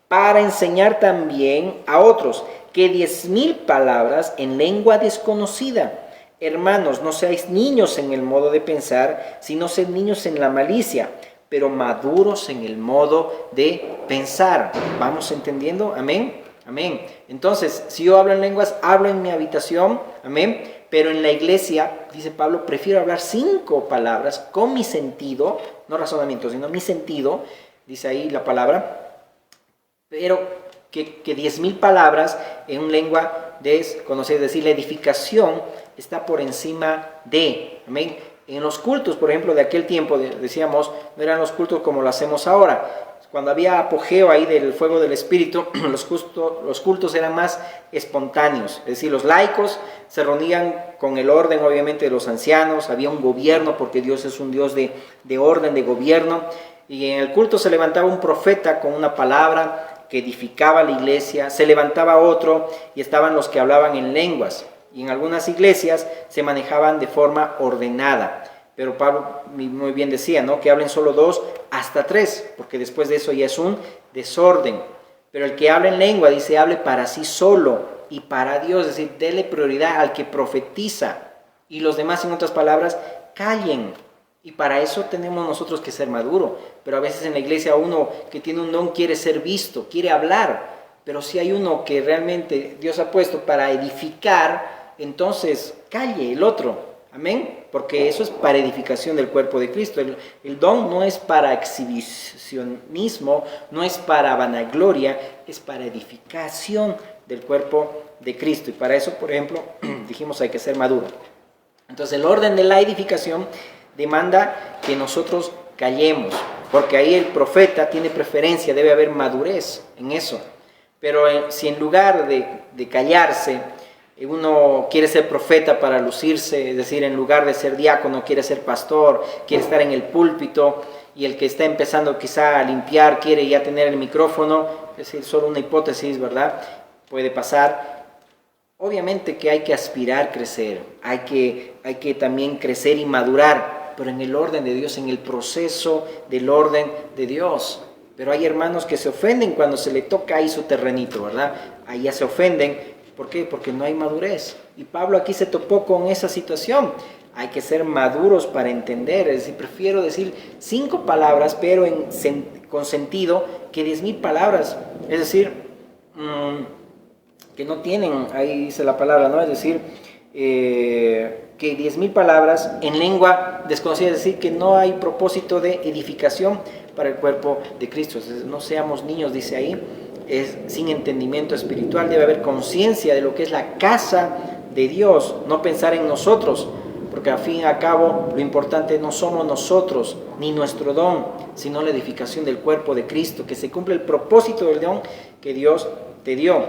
para enseñar también a otros, que 10,000 palabras en lengua desconocida. Hermanos, no seáis niños en el modo de pensar, sino sed niños en la malicia, pero maduros en el modo de pensar. ¿Vamos entendiendo? Amén. Amén. Entonces, si yo hablo en lenguas, hablo en mi habitación. Amén. Pero en la iglesia, dice Pablo, prefiero hablar 5 palabras con mi sentido, no razonamiento, sino mi sentido, dice ahí la palabra, pero que 10,000 palabras en una lengua desconocida. Es decir, la edificación está por encima de. Amén. En los cultos, por ejemplo, de aquel tiempo, decíamos, no eran los cultos como lo hacemos ahora. Cuando había apogeo ahí del fuego del Espíritu, los cultos eran más espontáneos. Es decir, los laicos se reunían con el orden, obviamente, de los ancianos. Había un gobierno, porque Dios es un Dios de orden, de gobierno. Y en el culto se levantaba un profeta con una palabra que edificaba la iglesia. Se levantaba otro y estaban los que hablaban en lenguas. Y en algunas iglesias se manejaban de forma ordenada. Pero Pablo muy bien decía, ¿no? Que hablen solo 2 hasta 3, porque después de eso ya es un desorden. Pero el que habla en lengua, dice, hable para sí solo, y para Dios, es decir, dele prioridad al que profetiza y los demás, en otras palabras, callen. Y para eso tenemos nosotros que ser maduros. Pero a veces en la iglesia uno que tiene un don quiere ser visto, quiere hablar. Pero si hay uno que realmente Dios ha puesto para edificar, entonces calle el otro. Amén. Porque eso es para edificación del cuerpo de Cristo. El don no es para exhibicionismo, no es para vanagloria, es para edificación del cuerpo de Cristo. Y para eso, por ejemplo, dijimos hay que ser maduro. Entonces el orden de la edificación demanda que nosotros callemos, porque ahí el profeta tiene preferencia, debe haber madurez en eso. Pero si en lugar de callarse, uno quiere ser profeta para lucirse, es decir, en lugar de ser diácono, quiere ser pastor, quiere estar en el púlpito, y el que está empezando quizá a limpiar quiere ya tener el micrófono, es decir, solo una hipótesis, ¿verdad? Puede pasar. Obviamente que hay que aspirar a crecer, hay que también crecer y madurar, pero en el orden de Dios, en el proceso del orden de Dios. Pero hay hermanos que se ofenden cuando se le toca ahí su terrenito, ¿verdad? Ahí ya se ofenden. ¿Por qué? Porque no hay madurez. Y Pablo aquí se topó con esa situación. Hay que ser maduros para entender. Es decir, prefiero decir 5 palabras, pero con sentido, que 10,000 palabras. Es decir, que no tienen, ahí dice la palabra, ¿no? Es decir, que 10,000 palabras en lengua desconocida, es decir, que no hay propósito de edificación para el cuerpo de Cristo. Entonces, no seamos niños, dice ahí, es sin entendimiento espiritual, debe haber conciencia de lo que es la casa de Dios, no pensar en nosotros, porque al fin y al cabo lo importante no somos nosotros ni nuestro don, sino la edificación del cuerpo de Cristo, que se cumple el propósito del don que Dios te dio.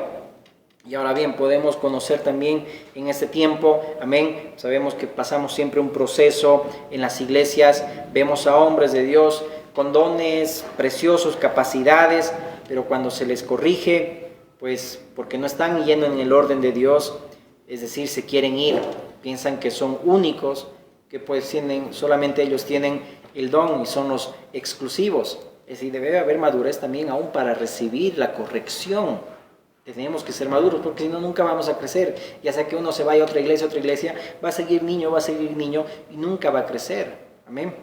Y ahora bien, podemos conocer también en este tiempo, amén, sabemos que pasamos siempre un proceso en las iglesias, vemos a hombres de Dios con dones preciosos, capacidades, pero cuando se les corrige, pues porque no están yendo en el orden de Dios, es decir, se quieren ir, piensan que son únicos, que pues solamente ellos tienen el don y son los exclusivos. Es decir, debe haber madurez también aún para recibir la corrección. Tenemos que ser maduros porque si no nunca vamos a crecer. Ya sea que uno se vaya a otra iglesia, va a seguir niño y nunca va a crecer. Amén.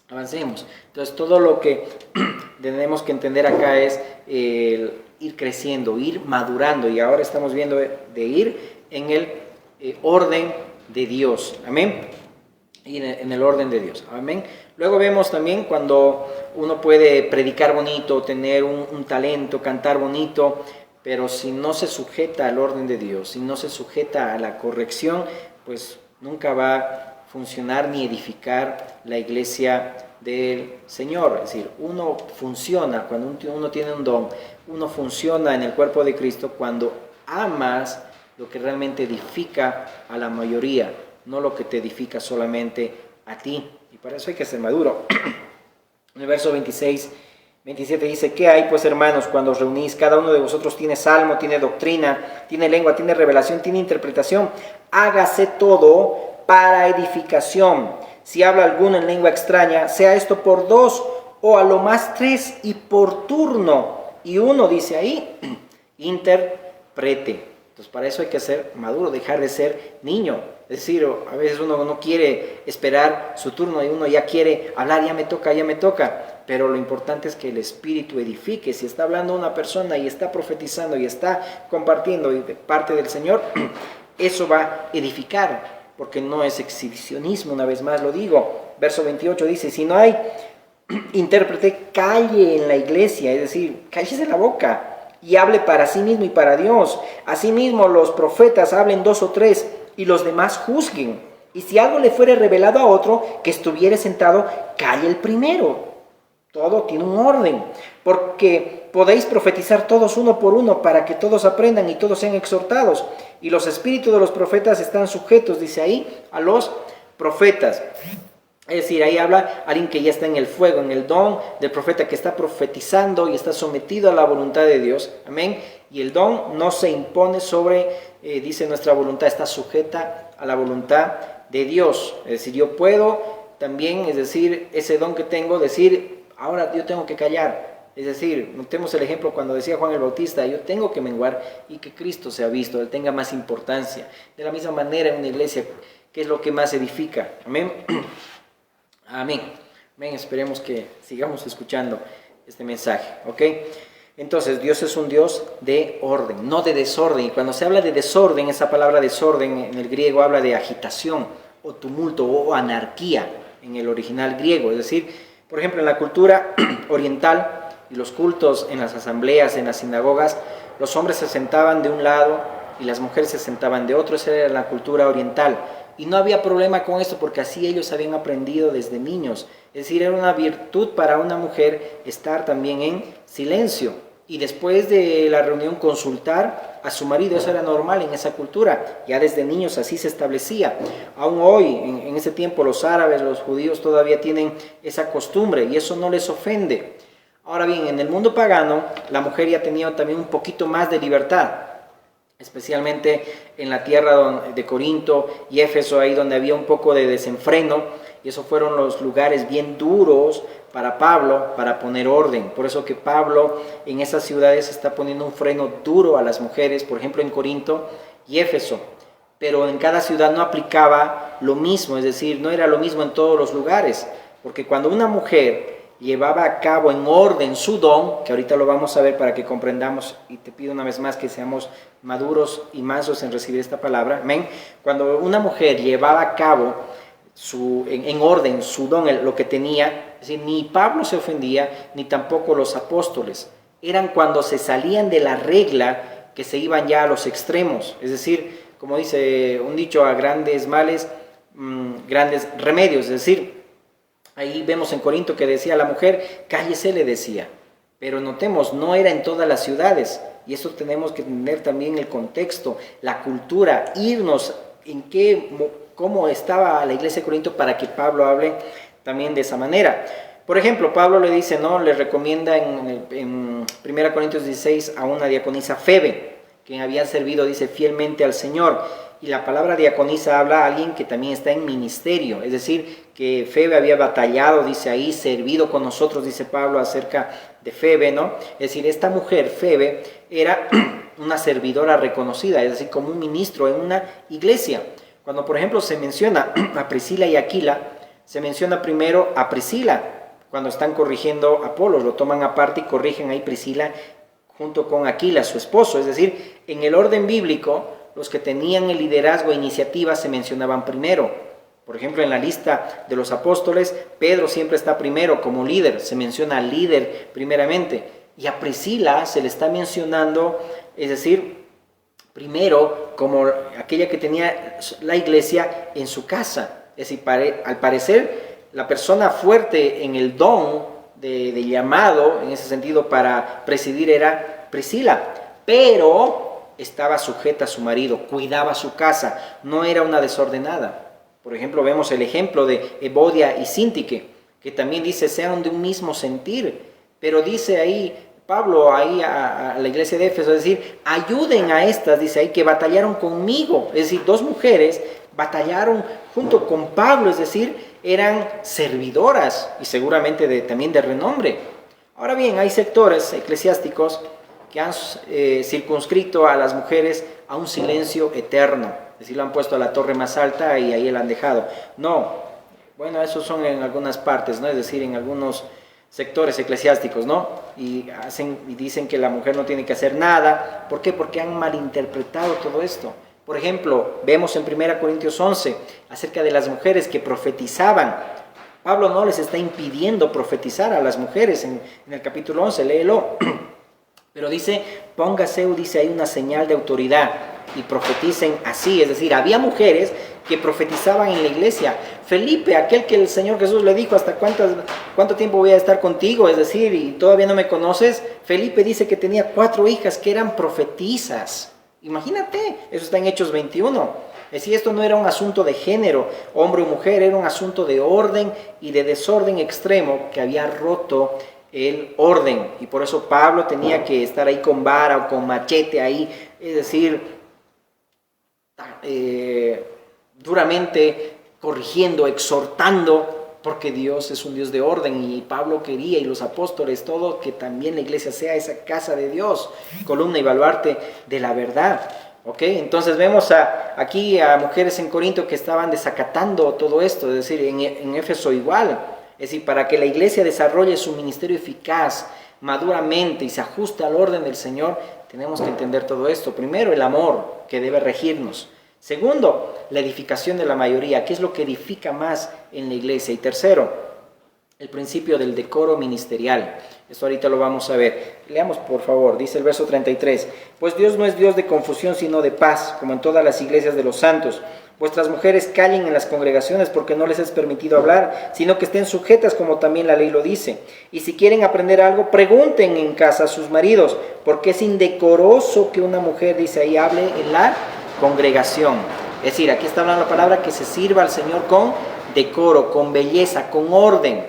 Avancemos. Entonces todo lo que tenemos que entender acá es ir creciendo, ir madurando. Y ahora estamos viendo de ir en el orden de Dios. Amén. Ir en el orden de Dios. Amén. Luego vemos también cuando uno puede predicar bonito, tener un talento, cantar bonito, pero si no se sujeta al orden de Dios, si no se sujeta a la corrección, pues nunca va a funcionar ni edificar la iglesia del Señor. Es decir, uno funciona, cuando uno tiene un don, uno funciona en el cuerpo de Cristo cuando amas lo que realmente edifica a la mayoría, no lo que te edifica solamente a ti. Y para eso hay que ser maduro. En el verso 27 dice, ¿qué hay pues, hermanos, cuando os reunís? Cada uno de vosotros tiene salmo, tiene doctrina, tiene lengua, tiene revelación, tiene interpretación. Hágase todo para edificación. Si habla alguno en lengua extraña, sea esto por 2 o a lo más 3 y por turno. Y uno dice ahí, interprete. Entonces para eso hay que ser maduro, dejar de ser niño. Es decir, a veces uno no quiere esperar su turno y uno ya quiere hablar, ya me toca. Pero lo importante es que el Espíritu edifique. Si está hablando una persona y está profetizando y está compartiendo de parte del Señor, eso va a edificar, porque no es exhibicionismo, una vez más lo digo. Verso 28 dice, si no hay intérprete, calle en la iglesia, es decir, cállese la boca y hable para sí mismo y para Dios. Asimismo los profetas hablen 2 o 3 y los demás juzguen. Y si algo le fuere revelado a otro que estuviere sentado, calle el primero. Todo tiene un orden, porque podéis profetizar todos uno por uno para que todos aprendan y todos sean exhortados. Y los espíritus de los profetas están sujetos, dice ahí, a los profetas. Es decir, ahí habla alguien que ya está en el fuego, en el don del profeta que está profetizando y está sometido a la voluntad de Dios. Amén. Y el don no se impone sobre, dice nuestra voluntad, está sujeta a la voluntad de Dios. Es decir, yo puedo también, es decir, ese don que tengo, decir, ahora yo tengo que callar, Es decir, notemos el ejemplo cuando decía Juan el Bautista, yo tengo que menguar y que Cristo sea visto, Él tenga más importancia. De la misma manera en una iglesia, ¿qué es lo que más edifica? Amén. Amén. Amén. Esperemos que sigamos escuchando este mensaje, ¿ok? Entonces, Dios es un Dios de orden, no de desorden. Y cuando se habla de desorden, esa palabra desorden en el griego habla de agitación o tumulto o anarquía en el original griego. Es decir, por ejemplo, en la cultura oriental y los cultos en las asambleas, en las sinagogas, los hombres se sentaban de un lado y las mujeres se sentaban de otro. Esa era la cultura oriental. Y no había problema con esto porque así ellos habían aprendido desde niños. Es decir, era una virtud para una mujer estar también en silencio. Y después de la reunión consultar a su marido, eso era normal en esa cultura. Ya desde niños así se establecía. Aún hoy, en ese tiempo, los árabes, los judíos todavía tienen esa costumbre y eso no les ofende. Ahora bien, en el mundo pagano, la mujer ya tenía también un poquito más de libertad, especialmente en la tierra de Corinto y Éfeso, ahí donde había un poco de desenfreno, y esos fueron los lugares bien duros para Pablo, para poner orden. Por eso que Pablo en esas ciudades está poniendo un freno duro a las mujeres, por ejemplo en Corinto y Éfeso, pero en cada ciudad no aplicaba lo mismo, es decir, no era lo mismo en todos los lugares, porque cuando una mujer llevaba a cabo en orden su don, que ahorita lo vamos a ver para que comprendamos, y te pido una vez más que seamos maduros y mansos en recibir esta palabra, amén. Cuando una mujer llevaba a cabo en orden su don, lo que tenía, es decir, ni Pablo se ofendía, ni tampoco los apóstoles. Eran cuando se salían de la regla que se iban ya a los extremos, es decir, como dice un dicho, a grandes males, grandes remedios, es decir, ahí vemos en Corinto que decía a la mujer, cállese, le decía. Pero notemos, no era en todas las ciudades. Y eso tenemos que tener también el contexto, la cultura, irnos en cómo estaba la iglesia de Corinto para que Pablo hable también de esa manera. Por ejemplo, Pablo le dice, ¿no? Le recomienda en 1 Corintios 16 a una diaconisa Febe, quien había servido, dice, fielmente al Señor. Y la palabra diaconisa habla a alguien que también está en ministerio, es decir, que Febe había batallado, dice ahí, servido con nosotros, dice Pablo acerca de Febe, ¿no? Es decir, esta mujer, Febe, era una servidora reconocida, es decir, como un ministro en una iglesia. Cuando, por ejemplo, se menciona a Priscila y Aquila, se menciona primero a Priscila, cuando están corrigiendo a Apolos, lo toman aparte y corrigen ahí Priscila junto con Aquila, su esposo, es decir, en el orden bíblico, los que tenían el liderazgo e iniciativa se mencionaban primero. Por ejemplo, en la lista de los apóstoles, Pedro siempre está primero como líder, se menciona al líder primeramente. Y a Priscila se le está mencionando, es decir, primero como aquella que tenía la iglesia en su casa. Es decir, al parecer, la persona fuerte en el don de llamado, en ese sentido, para presidir era Priscila. Pero estaba sujeta a su marido, cuidaba su casa, no era una desordenada. Por ejemplo, vemos el ejemplo de Evodia y Síntique, que también dice, sean de un mismo sentir, pero dice ahí, Pablo ahí a la iglesia de Éfeso, es decir, ayuden a estas, dice ahí, que batallaron conmigo, es decir, dos mujeres batallaron junto con Pablo, es decir, eran servidoras y seguramente también de renombre. Ahora bien, hay sectores eclesiásticos que han circunscrito a las mujeres a un silencio eterno, es decir, lo han puesto a la torre más alta y ahí la han dejado. No, bueno, esos son en algunas partes, ¿no? Es decir, en algunos sectores eclesiásticos, ¿no? Y dicen que la mujer no tiene que hacer nada. ¿Por qué? Porque han malinterpretado todo esto. Por ejemplo, vemos en 1 Corintios 11 acerca de las mujeres que profetizaban. Pablo no les está impidiendo profetizar a las mujeres en el capítulo 11, léelo. Pero dice, póngase, dice ahí una señal de autoridad y profeticen así. Es decir, había mujeres que profetizaban en la iglesia. Felipe, aquel que el Señor Jesús le dijo, ¿hasta cuánto tiempo voy a estar contigo? Es decir, y todavía no me conoces. Felipe dice que tenía 4 hijas que eran profetisas. Imagínate, eso está en Hechos 21. Es decir, esto no era un asunto de género, hombre o mujer, era un asunto de orden y de desorden extremo que había roto el orden, y por eso Pablo tenía que estar ahí con vara o con machete ahí, es decir, duramente corrigiendo, exhortando, porque Dios es un Dios de orden y Pablo quería y los apóstoles, todo, que también la iglesia sea esa casa de Dios, columna y baluarte de la verdad. ¿Ok? Entonces vemos aquí a mujeres en Corinto que estaban desacatando todo esto, es decir, en Éfeso igual. Es decir, para que la iglesia desarrolle su ministerio eficaz, maduramente y se ajuste al orden del Señor, tenemos que entender todo esto. Primero, el amor que debe regirnos. Segundo, la edificación de la mayoría, ¿qué es lo que edifica más en la iglesia? Y tercero, el principio del decoro ministerial. Esto ahorita lo vamos a ver. Leamos por favor, dice el verso 33. Pues Dios no es Dios de confusión, sino de paz, como en todas las iglesias de los santos. Vuestras mujeres callen en las congregaciones porque no les es permitido hablar, sino que estén sujetas como también la ley lo dice. Y si quieren aprender algo, pregunten en casa a sus maridos, porque es indecoroso que una mujer, dice ahí, hable en la congregación. Es decir, aquí está hablando la palabra que se sirva al Señor con decoro, con belleza, con orden.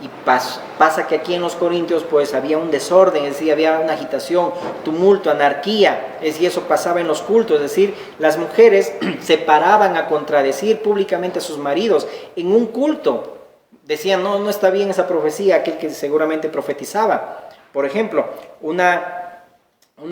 Y pasa que aquí en los Corintios pues había un desorden, es decir, había una agitación, tumulto, anarquía, es decir, eso pasaba en los cultos, es decir, las mujeres se paraban a contradecir públicamente a sus maridos en un culto. Decían, no está bien esa profecía, aquel que seguramente profetizaba. Por ejemplo, una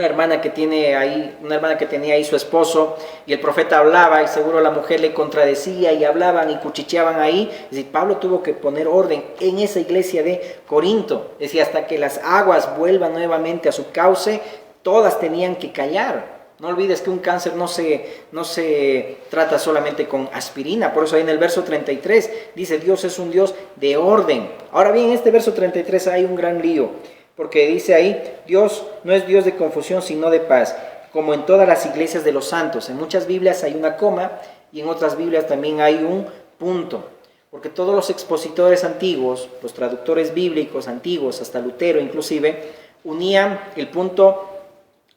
hermana que tenía ahí su esposo y el profeta hablaba y seguro la mujer le contradecía y hablaban y cuchicheaban ahí. Es decir, Pablo tuvo que poner orden en esa iglesia de Corinto. Es decir, hasta que las aguas vuelvan nuevamente a su cauce, todas tenían que callar. No olvides que un cáncer no se trata solamente con aspirina. Por eso ahí en el verso 33 dice, Dios es un Dios de orden. Ahora bien, en este verso 33 hay un gran lío. Porque dice ahí, Dios no es Dios de confusión, sino de paz, como en todas las iglesias de los santos. En muchas Biblias hay una coma y en otras Biblias también hay un punto. Porque todos los expositores antiguos, los traductores bíblicos antiguos, hasta Lutero inclusive, unían el punto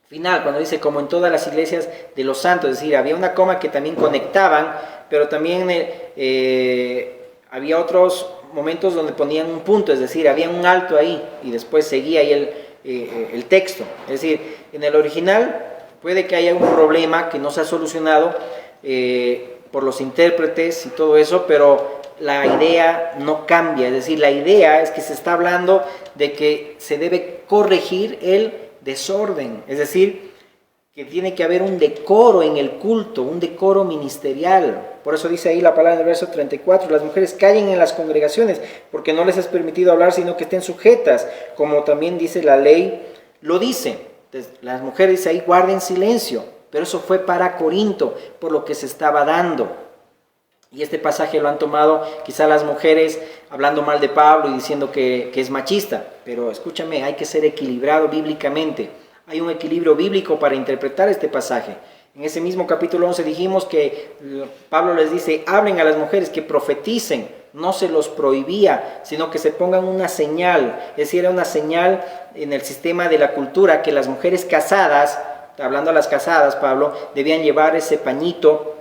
final, cuando dice como en todas las iglesias de los santos. Es decir, había una coma que también conectaban, pero también había otros momentos donde ponían un punto, es decir, había un alto ahí y después seguía ahí el texto. Es decir, en el original puede que haya un problema que no se ha solucionado por los intérpretes y todo eso, pero la idea no cambia. Es decir, la idea es que se está hablando de que se debe corregir el desorden, es decir, que tiene que haber un decoro en el culto, un decoro ministerial. Por eso dice ahí la palabra en el verso 34, las mujeres callen en las congregaciones, porque no les es permitido hablar, sino que estén sujetas, como también dice la ley, lo dice. Entonces, las mujeres ahí guarden silencio, pero eso fue para Corinto, por lo que se estaba dando. Y este pasaje lo han tomado quizá las mujeres hablando mal de Pablo y diciendo que es machista, pero escúchame, hay que ser equilibrado bíblicamente. Hay un equilibrio bíblico para interpretar este pasaje. En ese mismo capítulo 11 dijimos que Pablo les dice, hablen a las mujeres que profeticen, no se los prohibía, sino que se pongan una señal. Es decir, era una señal en el sistema de la cultura que las mujeres casadas, hablando a las casadas, Pablo, debían llevar ese pañito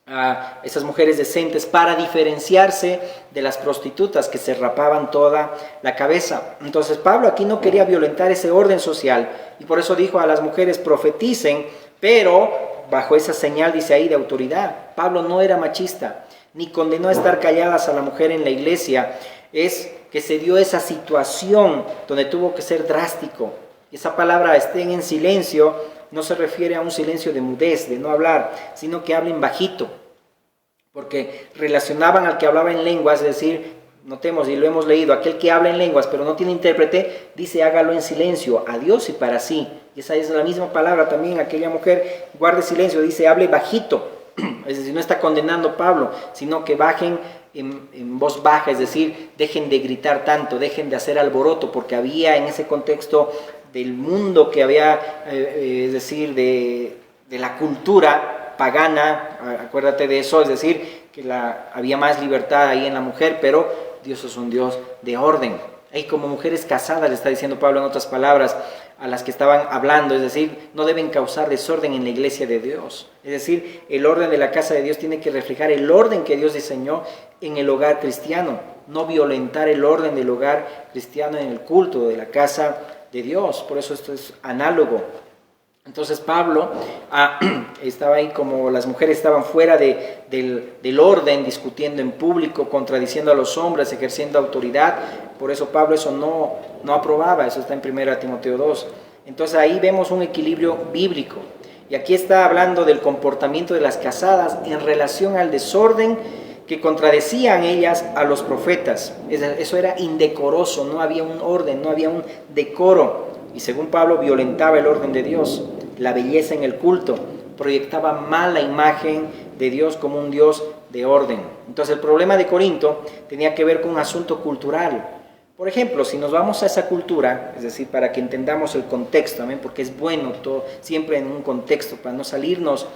a esas mujeres decentes para diferenciarse de las prostitutas que se rapaban toda la cabeza. Entonces Pablo aquí no quería violentar ese orden social y por eso dijo a las mujeres profeticen, pero bajo esa señal, dice ahí, de autoridad. Pablo no era machista ni condenó a estar calladas a la mujer en la iglesia, es que se dio esa situación donde tuvo que ser drástico. Esa palabra estén en silencio no se refiere a un silencio de mudez, de no hablar, sino que hablen bajito, porque relacionaban al que hablaba en lenguas, es decir, notemos y lo hemos leído, aquel que habla en lenguas pero no tiene intérprete, dice hágalo en silencio, a Dios y para sí. Y esa es la misma palabra también, aquella mujer guarde silencio, dice hable bajito, es decir, no está condenando Pablo, sino que bajen en voz baja, es decir, dejen de gritar tanto, dejen de hacer alboroto, porque había en ese contexto del mundo que había, es decir, de la cultura pagana, acuérdate de eso, es decir, que había más libertad ahí en la mujer, pero Dios es un Dios de orden. Y como mujeres casadas, le está diciendo Pablo en otras palabras, a las que estaban hablando, es decir, no deben causar desorden en la iglesia de Dios. Es decir, el orden de la casa de Dios tiene que reflejar el orden que Dios diseñó en el hogar cristiano, no violentar el orden del hogar cristiano en el culto de la casa de Dios. Por eso esto es análogo. Entonces Pablo estaba ahí como las mujeres estaban fuera del orden, discutiendo en público, contradiciendo a los hombres, ejerciendo autoridad. Por eso Pablo eso no aprobaba, eso está en 1 Timoteo 2. Entonces ahí vemos un equilibrio bíblico. Y aquí está hablando del comportamiento de las casadas en relación al desorden que contradecían ellas a los profetas. Eso era indecoroso, no había un orden, no había un decoro. Y según Pablo, violentaba el orden de Dios, la belleza en el culto, proyectaba mal la imagen de Dios como un Dios de orden. Entonces el problema de Corinto tenía que ver con un asunto cultural. Por ejemplo, si nos vamos a esa cultura, es decir, para que entendamos el contexto, ¿amén? Porque es bueno todo, siempre en un contexto, para no salirnos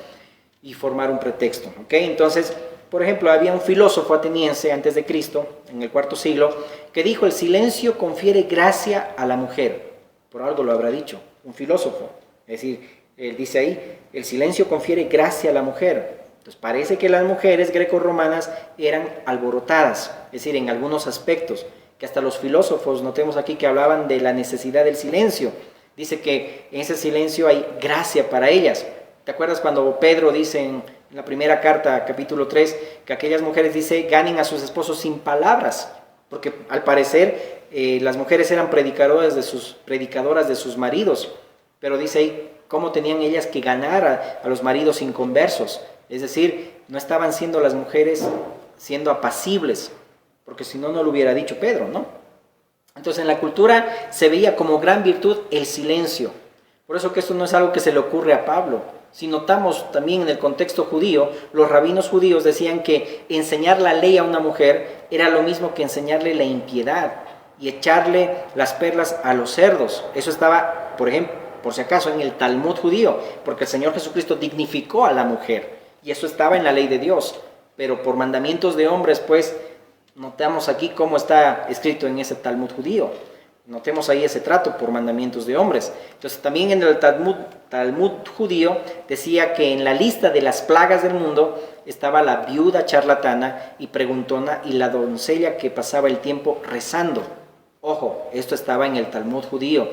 y formar un pretexto, ¿ok? Entonces, por ejemplo, había un filósofo ateniense antes de Cristo, en el IV siglo, que dijo: el silencio confiere gracia a la mujer. Por algo lo habrá dicho, un filósofo. Es decir, él dice ahí, el silencio confiere gracia a la mujer. Entonces parece que las mujeres grecorromanas eran alborotadas, es decir, en algunos aspectos, que hasta los filósofos, notemos aquí que hablaban de la necesidad del silencio. Dice que en ese silencio hay gracia para ellas. ¿Te acuerdas cuando Pedro dice en la primera carta, capítulo 3, que aquellas mujeres, dice, ganen a sus esposos sin palabras? Porque al parecer las mujeres eran predicadoras de sus maridos, pero dice ahí cómo tenían ellas que ganar a los maridos inconversos. Es decir, no estaban siendo las mujeres siendo apacibles, porque si no, no lo hubiera dicho Pedro, ¿no? Entonces en la cultura se veía como gran virtud el silencio. Por eso que esto no es algo que se le ocurre a Pablo. Si notamos también en el contexto judío, los rabinos judíos decían que enseñar la ley a una mujer era lo mismo que enseñarle la impiedad y echarle las perlas a los cerdos. Eso estaba, por ejemplo, por si acaso, en el Talmud judío, porque el Señor Jesucristo dignificó a la mujer, y eso estaba en la ley de Dios. Pero por mandamientos de hombres, pues, notamos aquí cómo está escrito en ese Talmud judío. Notemos ahí ese trato por mandamientos de hombres. Entonces también en el Talmud judío decía que en la lista de las plagas del mundo estaba la viuda charlatana y preguntona y la doncella que pasaba el tiempo rezando. Ojo, esto estaba en el Talmud judío.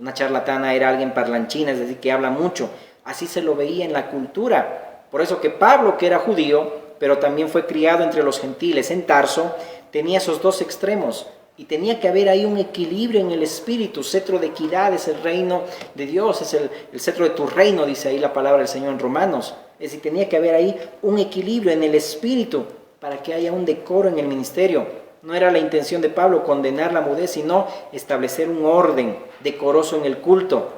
Una charlatana era alguien parlanchina, es decir, que habla mucho. Así se lo veía en la cultura. Por eso que Pablo, que era judío, pero también fue criado entre los gentiles en Tarso, tenía esos dos extremos. Y tenía que haber ahí un equilibrio en el espíritu. Cetro de equidad es el reino de Dios, es el cetro de tu reino, dice ahí la palabra del Señor en Romanos. Es decir, tenía que haber ahí un equilibrio en el espíritu para que haya un decoro en el ministerio. No era la intención de Pablo condenar la mudez, sino establecer un orden decoroso en el culto.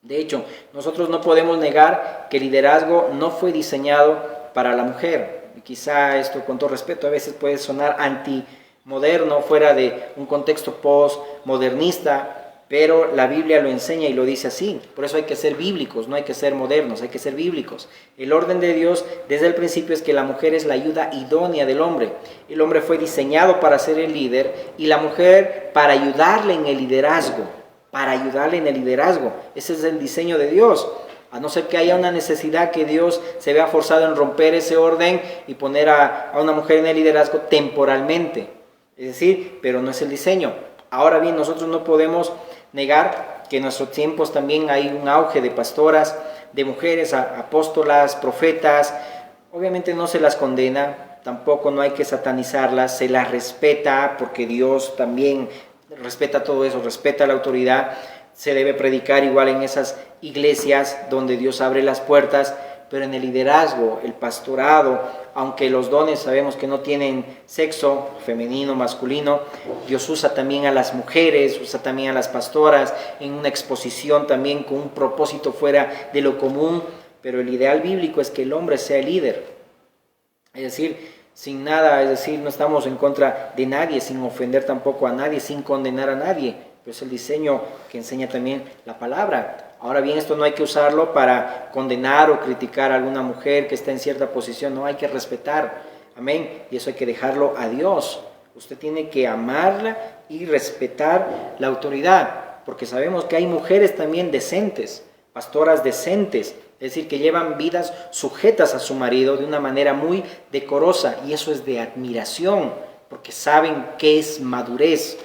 De hecho, nosotros no podemos negar que el liderazgo no fue diseñado para la mujer. Y quizá esto, con todo respeto, a veces puede sonar antimoderno, fuera de un contexto postmodernista, pero la Biblia lo enseña y lo dice así. Por eso hay que ser bíblicos, no hay que ser modernos, hay que ser bíblicos. El orden de Dios desde el principio es que la mujer es la ayuda idónea del hombre. El hombre fue diseñado para ser el líder y la mujer para ayudarle en el liderazgo. Ese es el diseño de Dios. A no ser que haya una necesidad que Dios se vea forzado en romper ese orden y poner a una mujer en el liderazgo temporalmente. Es decir, pero no es el diseño. Ahora bien, nosotros no podemos negar que en nuestros tiempos también hay un auge de pastoras, de mujeres, apóstolas, profetas. Obviamente no se las condena, tampoco no hay que satanizarlas, se las respeta porque Dios también respeta todo eso, respeta la autoridad. Se debe predicar igual en esas iglesias donde Dios abre las puertas, pero en el liderazgo, el pastorado, aunque los dones sabemos que no tienen sexo, femenino, masculino, Dios usa también a las mujeres, usa también a las pastoras en una exposición también con un propósito fuera de lo común, pero el ideal bíblico es que el hombre sea el líder. Es decir, sin nada, es decir, no estamos en contra de nadie, sin ofender tampoco a nadie, sin condenar a nadie, pero es el diseño que enseña también la palabra. Ahora bien, esto no hay que usarlo para condenar o criticar a alguna mujer que está en cierta posición, no, hay que respetar, amén, y eso hay que dejarlo a Dios. Usted tiene que amarla y respetar la autoridad, porque sabemos que hay mujeres también decentes, pastoras decentes, es decir, que llevan vidas sujetas a su marido de una manera muy decorosa, y eso es de admiración, porque saben qué es madurez.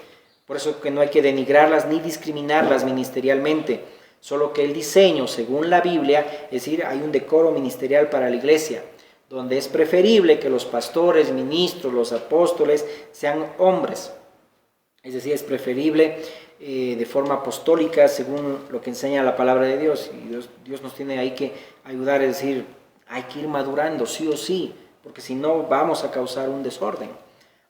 Por eso que no hay que denigrarlas ni discriminarlas ministerialmente. Solo que el diseño, según la Biblia, es decir, hay un decoro ministerial para la iglesia, donde es preferible que los pastores, ministros, los apóstoles sean hombres. Es decir, es preferible de forma apostólica, según lo que enseña la palabra de Dios. Y Dios nos tiene ahí que ayudar, es decir, hay que ir madurando, sí o sí, porque si no vamos a causar un desorden.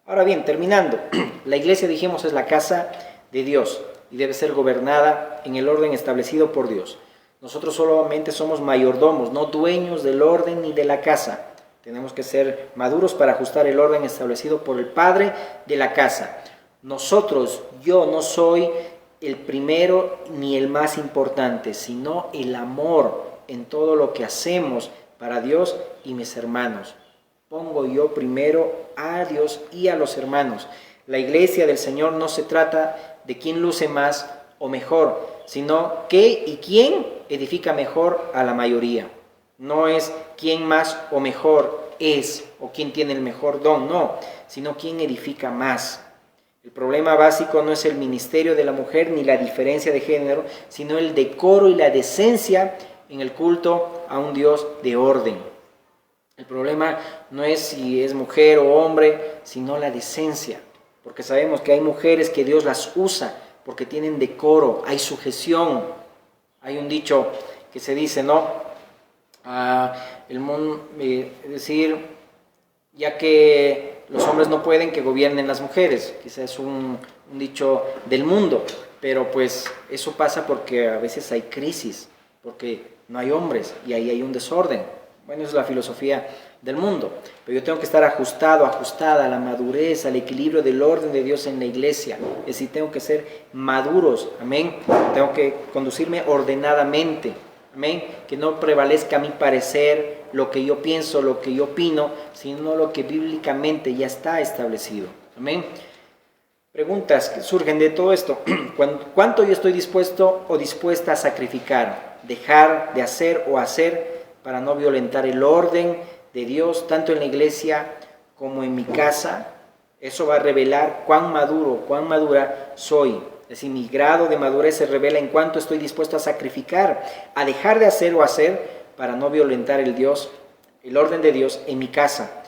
Ahora bien, terminando, la iglesia, dijimos, es la casa de Dios y debe ser gobernada en el orden establecido por Dios. Nosotros solamente somos mayordomos, no dueños del orden ni de la casa. Tenemos que ser maduros para ajustar el orden establecido por el padre de la casa. Nosotros, yo no soy el primero ni el más importante, sino el amor en todo lo que hacemos para Dios y mis hermanos. Pongo yo primero a Dios y a los hermanos. La iglesia del Señor no se trata de quién luce más o mejor, sino qué y quién edifica mejor a la mayoría. No es quién más o mejor es o quién tiene el mejor don, no, sino quién edifica más. El problema básico no es el ministerio de la mujer ni la diferencia de género, sino el decoro y la decencia en el culto a un Dios de orden. El problema no es si es mujer o hombre, sino la decencia, porque sabemos que hay mujeres que Dios las usa porque tienen decoro, hay sujeción. Hay un dicho que se dice, ¿no? Es decir, ya que los hombres no pueden, que gobiernen las mujeres. Quizás es un dicho del mundo, pero pues eso pasa porque a veces hay crisis, porque no hay hombres y ahí hay un desorden. Bueno, esa es la filosofía del mundo, pero yo tengo que estar ajustada a la madurez, al equilibrio del orden de Dios en la iglesia. Es decir, tengo que ser maduros, amén. Tengo que conducirme ordenadamente, amén. Que no prevalezca a mi parecer, lo que yo pienso, lo que yo opino, sino lo que bíblicamente ya está establecido, amén. Preguntas que surgen de todo esto. ¿Cuánto yo estoy dispuesto o dispuesta a sacrificar, dejar de hacer o hacer para no violentar el orden de Dios, tanto en la iglesia como en mi casa? Eso va a revelar cuán maduro, cuán madura soy. Es decir, mi grado de madurez se revela en cuánto estoy dispuesto a sacrificar, a dejar de hacer o hacer para no violentar el orden de Dios en mi casa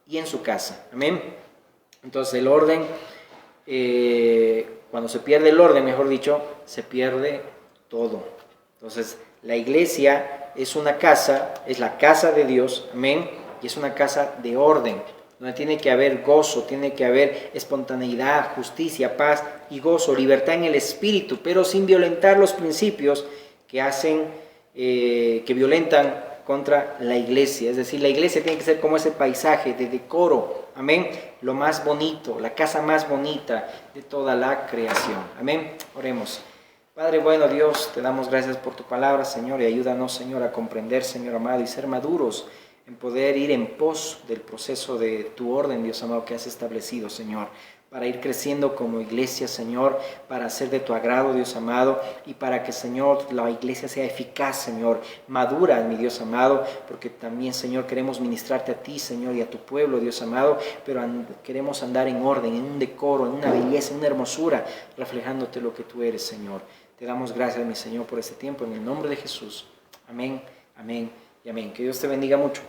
y en su casa. Amén. Entonces el orden, cuando se pierde el orden, mejor dicho, se pierde todo. Entonces la iglesia es una casa, es la casa de Dios, amén, y es una casa de orden, donde tiene que haber gozo, tiene que haber espontaneidad, justicia, paz y gozo, libertad en el espíritu, pero sin violentar los principios que hacen, que violentan contra la iglesia. Es decir, la iglesia tiene que ser como ese paisaje de decoro, amén, lo más bonito, la casa más bonita de toda la creación, amén. Oremos. Padre bueno, Dios, te damos gracias por tu palabra, Señor, y ayúdanos, Señor, a comprender, Señor amado, y ser maduros en poder ir en pos del proceso de tu orden, Dios amado, que has establecido, Señor, para ir creciendo como iglesia, Señor, para hacer de tu agrado, Dios amado, y para que, Señor, la iglesia sea eficaz, Señor, madura, mi Dios amado, porque también, Señor, queremos ministrarte a ti, Señor, y a tu pueblo, Dios amado, pero queremos andar en orden, en un decoro, en una belleza, en una hermosura, reflejándote lo que tú eres, Señor. Te damos gracias, mi Señor, por este tiempo, en el nombre de Jesús. Amén, amén y amén. Que Dios te bendiga mucho.